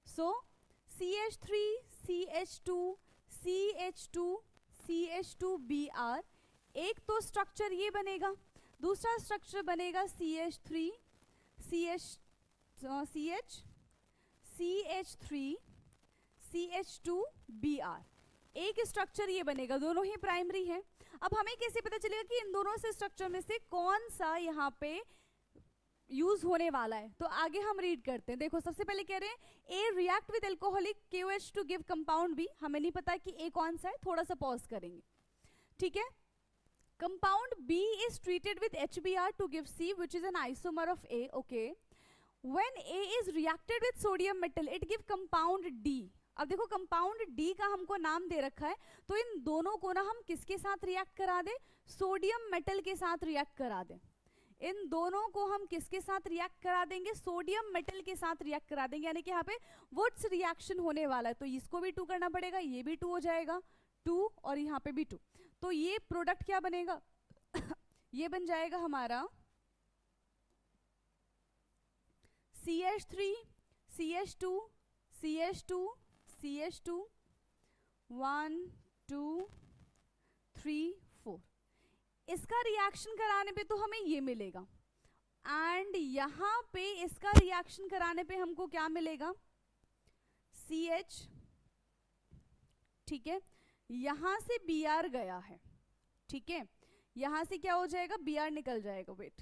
सो CH3CH2CH2CH2Br. एक तो स्ट्रक्चर ये बनेगा, दूसरा स्ट्रक्चर बनेगा CH3CH2Br. एक स्ट्रक्चर ये बनेगा, दोनों ही प्राइमरी है. अब हमें कैसे पता चलेगा कि इन दोनों से स्ट्रक्चर में से कौन सा यहाँ पे यूज होने वाला है. तो आगे हम रीड करते हैं. देखो सबसे पहले कह रहे हैं A react with alcoholic KOH to give compound B. हमें नहीं पता कि ए कौन सा है, थोड़ा सा पॉज करेंगे, ठीक है. Compound B is treated with HBr to give C, which is an isomer of A. Okay. When A is reacted with sodium metal, it give compound D. अब देखो कंपाउंड D का हमको नाम दे रखा है, तो इन दोनों को ना हम किसके साथ रिएक्ट करा दे, सोडियम मेटल के साथ रिएक्ट करा दे. इन दोनों को हम किसके साथ रिएक्ट करा देंगे, सोडियम मेटल के साथ रिएक्ट करा देंगे. यानी कि यहाँ पे वुड्स रिएक्शन होने वाला है, तो इसको भी 2 करना पड़ेगा, ये भी 2 हो जाएगा, 2 और यहाँ पे भी 2. तो ये प्रोडक्ट क्या बनेगा ये बन जाएगा हमारा CH3 CH2 CH2 CH2 1 2 3 इसका रिएक्शन कराने पे तो हमें ये मिलेगा, एंड यहाँ पे इसका रिएक्शन कराने पे हमको क्या मिलेगा, CH, ठीक है। यहां से Br गया है, ठीक है, यहां से क्या हो जाएगा, Br निकल जाएगा, वेट,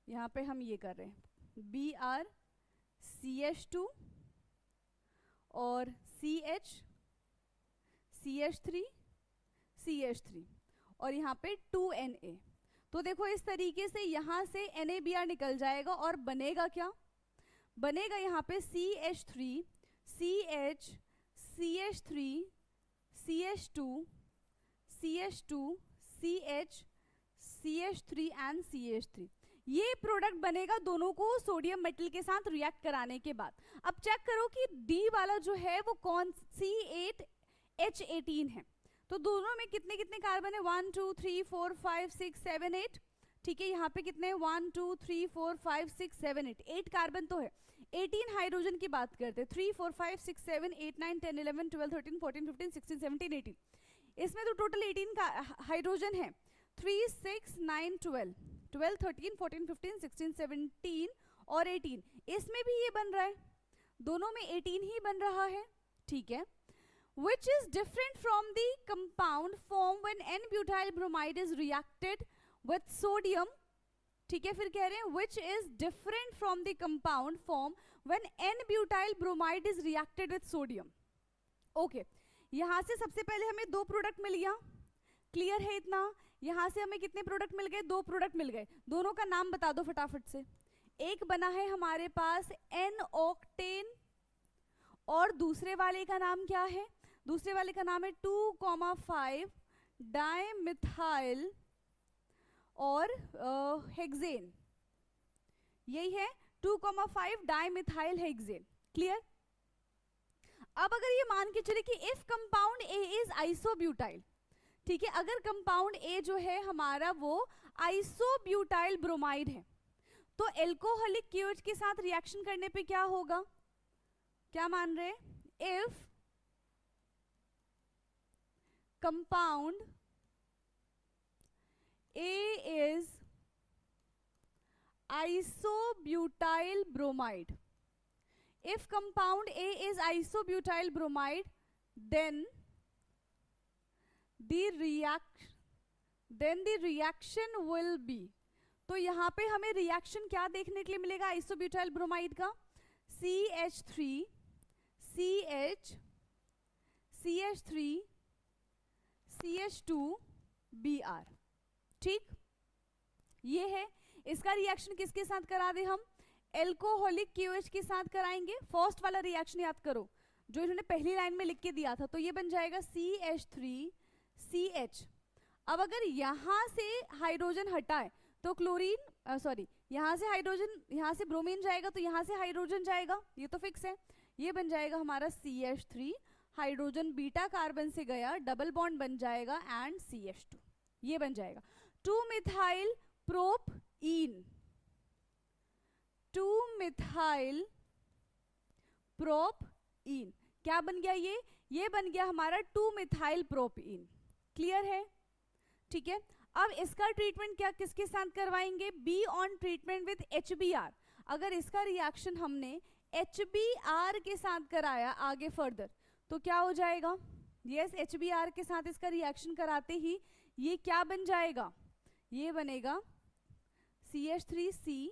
यहां पे हम ये कर रहे हैं, Br CH2 और CH CH3 CH3 और यहाँ पे 2Na। तो देखो इस तरीके से यहाँ से NaBr निकल जाएगा और बनेगा क्या, बनेगा यहाँ पे CH3 CH CH3 CH2 CH2 CH CH3 and CH3। ये प्रोडक्ट बनेगा दोनों को सोडियम मेटल के साथ रिएक्ट कराने के बाद। अब चेक करो कि D वाला जो है वो कौन C8H18 है, तो दोनों में कितने कितने कार्बन है, 1 2 3 4 5 6 7 8, ठीक है। यहाँ पे कितने 1 2 3 4 5 6 7 8, 8 कार्बन तो है। 18 हाइड्रोजन की बात करते हैं, 3 4 5 6 7 8 9 10 11 12 13 14 15 16 17 18, इसमें तो टोटल 18 का हाइड्रोजन है। 3 6 9 12 12 13 14 15 16 17 और 18, इसमें भी ये बन रहा है, दोनों में 18 ही बन रहा है, ठीक है। Which is different from the compound formed when N-butyl bromide is reacted with sodium, ठीक है। फिर कह रहे हैं which is different from the compound formed when N-butyl bromide is reacted with sodium, okay. यहाँ से सबसे पहले हमें दो प्रोडक्ट मिल गया, क्लियर है इतना। यहाँ से हमें कितने प्रोडक्ट मिल गए, दो प्रोडक्ट मिल गए, दोनों का नाम बता दो फटाफट से। एक बना है हमारे पास N-octane और दूसरे वाले का नाम क्या है, दूसरे वाले का नाम है 2,5 डाइमिथाइल और हेक्सेन, यही है 2,5 डाइमिथाइल हेक्सेन, क्लियर। अब अगर ये मान के चले कि if compound A is isobutyl, ठीक है, अगर कंपाउंड ए जो है हमारा वो आइसोब्यूटाइल ब्रोमाइड है, तो एल्कोहलिक क्यूएच के साथ रिएक्शन करने पे क्या होगा, क्या मान रहे, if compound A is isobutyl bromide, if compound A is isobutyl bromide, then the reaction will be, तो यहाँ पे हमें रिएक्शन क्या देखने के लिए मिलेगा आइसोब्यूटाइल ब्रोमाइड का, CH3 CH CH3 CH2Br, ठीक, ये है। इसका रिएक्शन किसके साथ करा दे, हम एल्कोहलिक क्यूएच के साथ कराएंगे। फर्स्ट वाला रिएक्शन याद करो जो इन्होंने पहली लाइन में लिख के दिया था, तो ये बन जाएगा CH3CH। अब अगर यहाँ से हाइड्रोजन हटाए तो क्लोरीन सॉरी यहाँ से हाइड्रोजन, यहाँ से ब्रोमीन जाएगा तो यहाँ से हाइड्रोजन जाएगा, ये तो फिक्स है। ये बन जाएगा हमारा CH3, हाइड्रोजन बीटा कार्बन से गया, डबल बॉन्ड बन जाएगा एंड CH2, ये बन जाएगा 2-मिथाइल प्रोपीन, 2-मिथाइल प्रोपीन, क्या बन गया ये बन गया हमारा 2-मिथाइल प्रोपीन, क्लियर है, ठीक है। अब इसका ट्रीटमेंट क्या किसके साथ करवाएंगे, be on treatment with HBr। अगर इसका रिएक्शन हमने HBr के साथ कराया आगे फर्दर तो क्या हो जाएगा, यस HBr के साथ इसका रिएक्शन कराते ही ये क्या बन जाएगा, ये बनेगा CH3C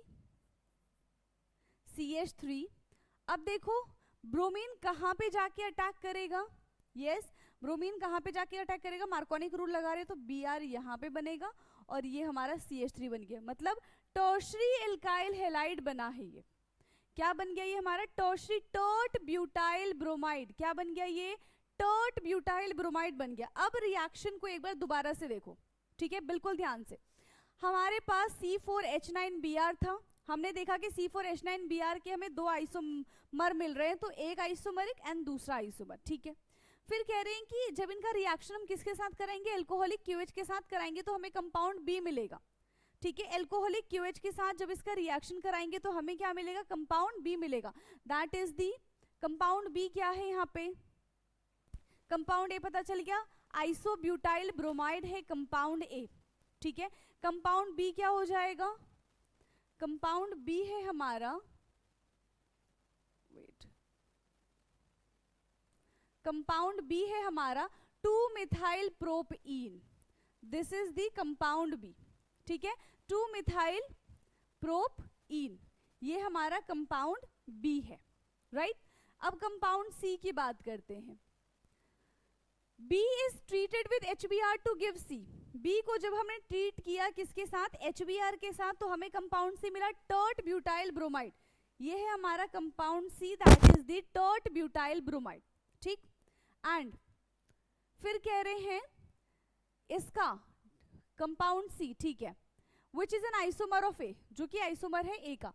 CH3। अब देखो ब्रोमीन कहाँ पे जाके अटैक करेगा, यस ब्रोमीन कहाँ पे जाके अटैक करेगा, मार्कोनिक रूल लगा रहे तो Br यहाँ पे बनेगा और ये हमारा CH3 बन गया, मतलब टर्शरी एल्काइल हैलाइड बना है। ये क्या बन गया, ये हमारा टर्शरी टर्ट ब्यूटाइल ब्रोमाइड, क्या बन गया, ये टर्ट ब्यूटाइल ब्रोमाइड बन गया। अब रिएक्शन को एक बार दोबारा से देखो, ठीक है, बिल्कुल ध्यान से। हमारे पास C4H9Br था, हमने देखा कि C4H9Br के हमें दो आइसोमर मिल रहे हैं, तो एक आइसोमरिक एंड दूसरा आइसोमर, ठीक है। फिर कह रहे हैं कि जब इनका रिएक्शन हम किसके साथ कराएंगे, एल्कोहलिक क्यूएच के साथ कराएंगे तो हमें कंपाउंड बी मिलेगा, ठीक है। एल्कोहलिक क्यूएच के साथ जब इसका रिएक्शन कराएंगे तो हमें क्या मिलेगा, कंपाउंड बी मिलेगा, that is the compound B क्या है यहाँ पे, कंपाउंड ए पता चल गया आइसोब्यूटाइल ब्रोमाइड है कंपाउंड ए, ठीक है। कंपाउंड बी क्या हो जाएगा, कंपाउंड बी है हमारा, वेट, कंपाउंड बी है हमारा 2-मिथाइल propene, this is the compound B, ठीक है। 2-मिथाइल प्रोपीन, ये हमारा कंपाउंड बी है, राइट। अब कंपाउंड सी की बात करते हैं। B is treated with HBr to give C. B को जब हमने ट्रीट किया किसके साथ, HBr के साथ, तो हमें कंपाउंड C मिला टर्ट ब्यूटाइल ब्रोमाइड। ये है हमारा compound C, that is the tert butyl bromide, ठीक। एंड फिर कह रहे हैं इसका कंपाउंड C, ठीक है, which is an isomer of A, जो कि आइसोमर है A का।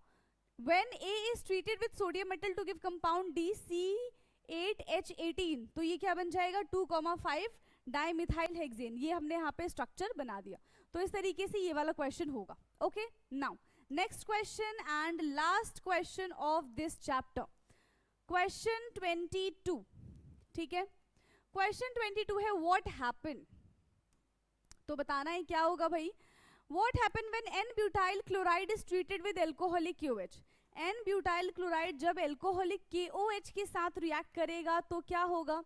When A is treated with sodium metal to give compound D C8H18, तो ये क्या बन जाएगा 2,5 डाइमिथाइल हेक्सेन। ये हमने यहाँ पे स्ट्रक्चर बना दिया। तो इस तरीके से ये वाला क्वेश्चन होगा। Okay, now next question and last question of this chapter, question 22, ठीक है। क्वेश्चन 22 है व्हाट हैपन, तो बताना है क्या होगा भाई। What happen when N-butyl chloride is treated with alcoholic KOH? N-butyl chloride जब alcoholic KOH के साथ रिएक्ट करेगा तो क्या होगा,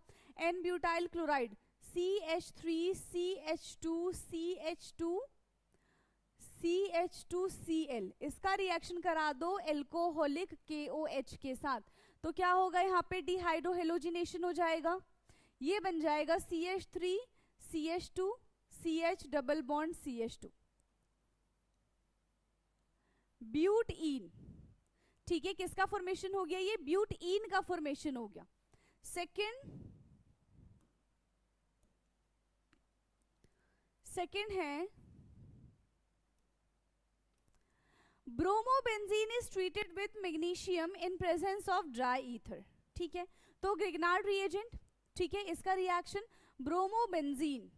N-butyl chloride CH3 CH2 CH2 CH2Cl, इसका रिएक्शन करा दो alcoholic KOH के साथ, तो क्या होगा, यहाँ पे डिहाइड्रोहेलोजिनेशन हो जाएगा, ये बन जाएगा CH3 CH2 CH double bond CH2, ब्यूटईन, ठीक है। किसका फॉर्मेशन हो गया, ये ब्यूटईन का फॉर्मेशन हो गया। सेकंड है bromobenzene is treated with magnesium in presence of dry ether, ठीक है। तो ग्रिग्नार्ड रिएजेंट, ठीक है, इसका रिएक्शन ब्रोमोबेंजीन,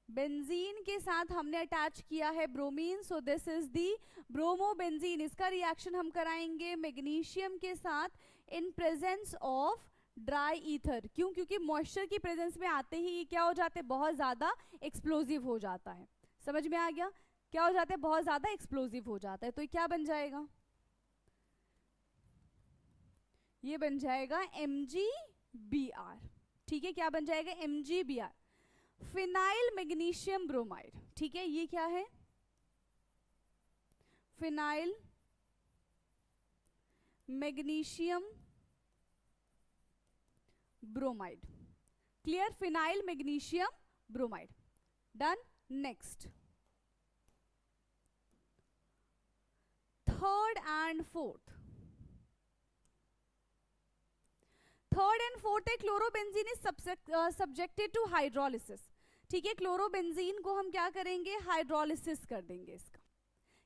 बेंजीन के साथ हमने अटैच किया है bromine, so this is the bromobenzene. इसका रिएक्शन हम कराएंगे मैग्नीशियम के साथ इन प्रेजेंस ऑफ ड्राई ईथर। क्यों, क्योंकि मॉइस्चर की प्रेजेंस में आते ही क्या हो जाते हैं, बहुत ज्यादा एक्सप्लोजिव हो जाता है। समझ में आ गया, क्या हो जाता है, बहुत ज्यादा एक्सप्लोजिव हो जाता है। तो ये क्या बन जाएगा, ये बन जाएगा MgBr, ठीक है। क्या बन जाएगा, MgBr, फिनाइल मैग्नीशियम ब्रोमाइड, ठीक है। ये क्या है, phenyl magnesium bromide, clear, phenyl magnesium bromide, done. Next third and fourth है chlorobenzene is subjected to hydrolysis, ठीक है। क्लोरोबेंजीन को हम क्या करेंगे, हाइड्रोलिसिस कर देंगे इसका,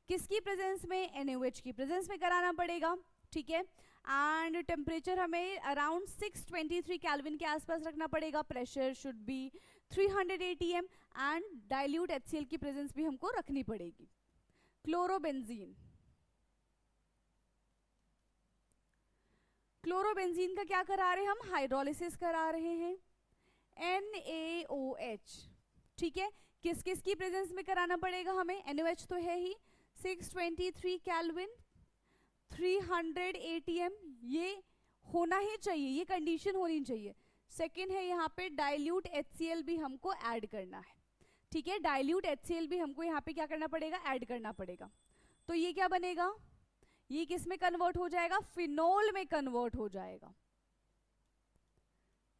किसकी प्रेजेंस में, NaOH की प्रेजेंस में कराना पड़ेगा, ठीक है। एंड टेम्परेचर हमें अराउंड 623 केल्विन के आसपास रखना पड़ेगा, pressure should be 300 atm and dilute HCl की प्रेजेंस भी हमको रखनी पड़ेगी। क्लोरोबेंजीन का क्या करा रहे हैं हम, हाइड्रोलिसिस करा रहे हैं, NaOH, ठीक है। किस किस की प्रेजेंस में कराना पड़ेगा हमें, NaOH तो है ही, 623 केल्विन 300 atm, ये होना ही चाहिए, ये कंडीशन होनी चाहिए। सेकंड है यहाँ पे डाइल्यूट HCl भी हमको ऐड करना है, ठीक है। डाइल्यूट HCl भी हमको यहाँ पे क्या करना पड़ेगा, ऐड करना पड़ेगा। तो ये क्या बनेगा, ये किस में कन्वर्ट हो जाएगा, फिनोल में कन्वर्ट हो जाएगा,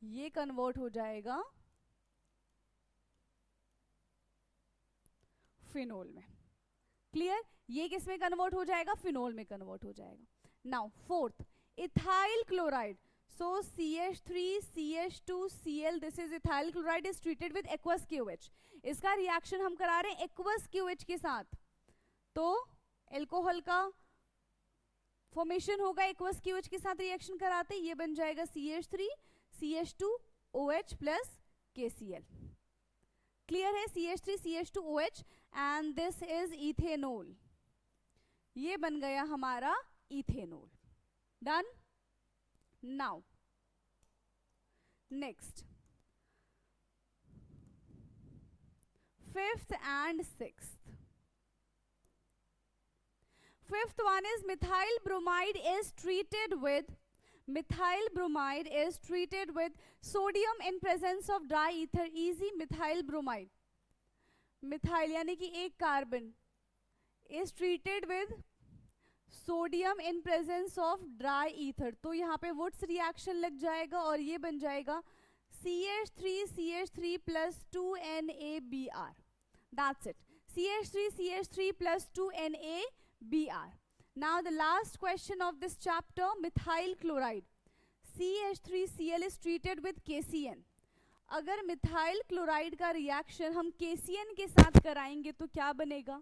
ये कन्वर्ट हो जाएगा फिनोल में, क्लियर। ये किस में कन्वर्ट हो जाएगा, फिनोल में कन्वर्ट हो जाएगा। Now fourth, ethyl chloride, so CH3 CH2Cl, this is ethyl chloride is treated with aqueous KOH। इसका रिएक्शन हम करा रहे हैं एक्वस KOH के साथ, तो एल्कोहल का फॉर्मेशन होगा एक्वस KOH के साथ रिएक्शन कराते, ये बन जाएगा CH3 CH2OH plus KCl, clear है, CH3 CH2OH and this is ethanol, ये बन गया हमारा ethanol, done. Now next 5th and 6th. 5th one is methyl bromide is treated with sodium in presence of dry ether. Easy. methyl bromide, methyl यानी कि एक carbon is treated with sodium in presence of dry ether. तो यहाँ पे वुड्स रिएक्शन लग जाएगा और ये बन जाएगा CH3 plus 2NaBr. That's it. CH3 plus 2NaBr. Now the last question of this chapter, methyl chloride. CH3Cl is treated with KCN. अगर मिथाइल क्लोराइड का रिएक्शन हम KCN के साथ कराएंगे तो क्या बनेगा?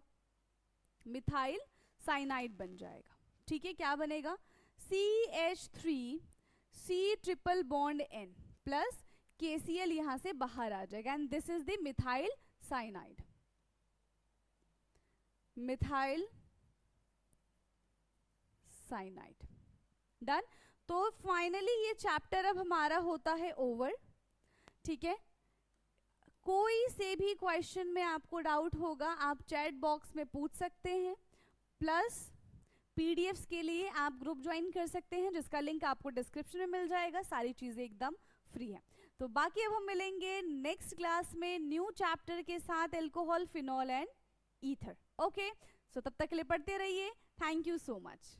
मिथाइल साइनाइड बन जाएगा. ठीक है, क्या बनेगा? CH3C triple bond N plus KCl यहां से बाहर आ जाएगा and this is the methyl cyanide. Methyl cyanide. Done. तो फाइनली ये चैप्टर अब हमारा होता है ओवर. ठीक है, कोई से भी क्वेश्चन में आपको डाउट होगा आप चैट बॉक्स में पूछ सकते हैं. प्लस पीडीएफ्स के लिए आप ग्रुप ज्वाइन कर सकते हैं जिसका लिंक आपको डिस्क्रिप्शन में मिल जाएगा. सारी चीजें एकदम फ्री है. तो बाकी अब हम मिलेंगे नेक्स्ट क्लास में न्यू चैप्टर के साथ, alcohol, phenol and ether. Okay, so तब तक के लिए पढ़ते रहिए. Thank you so much.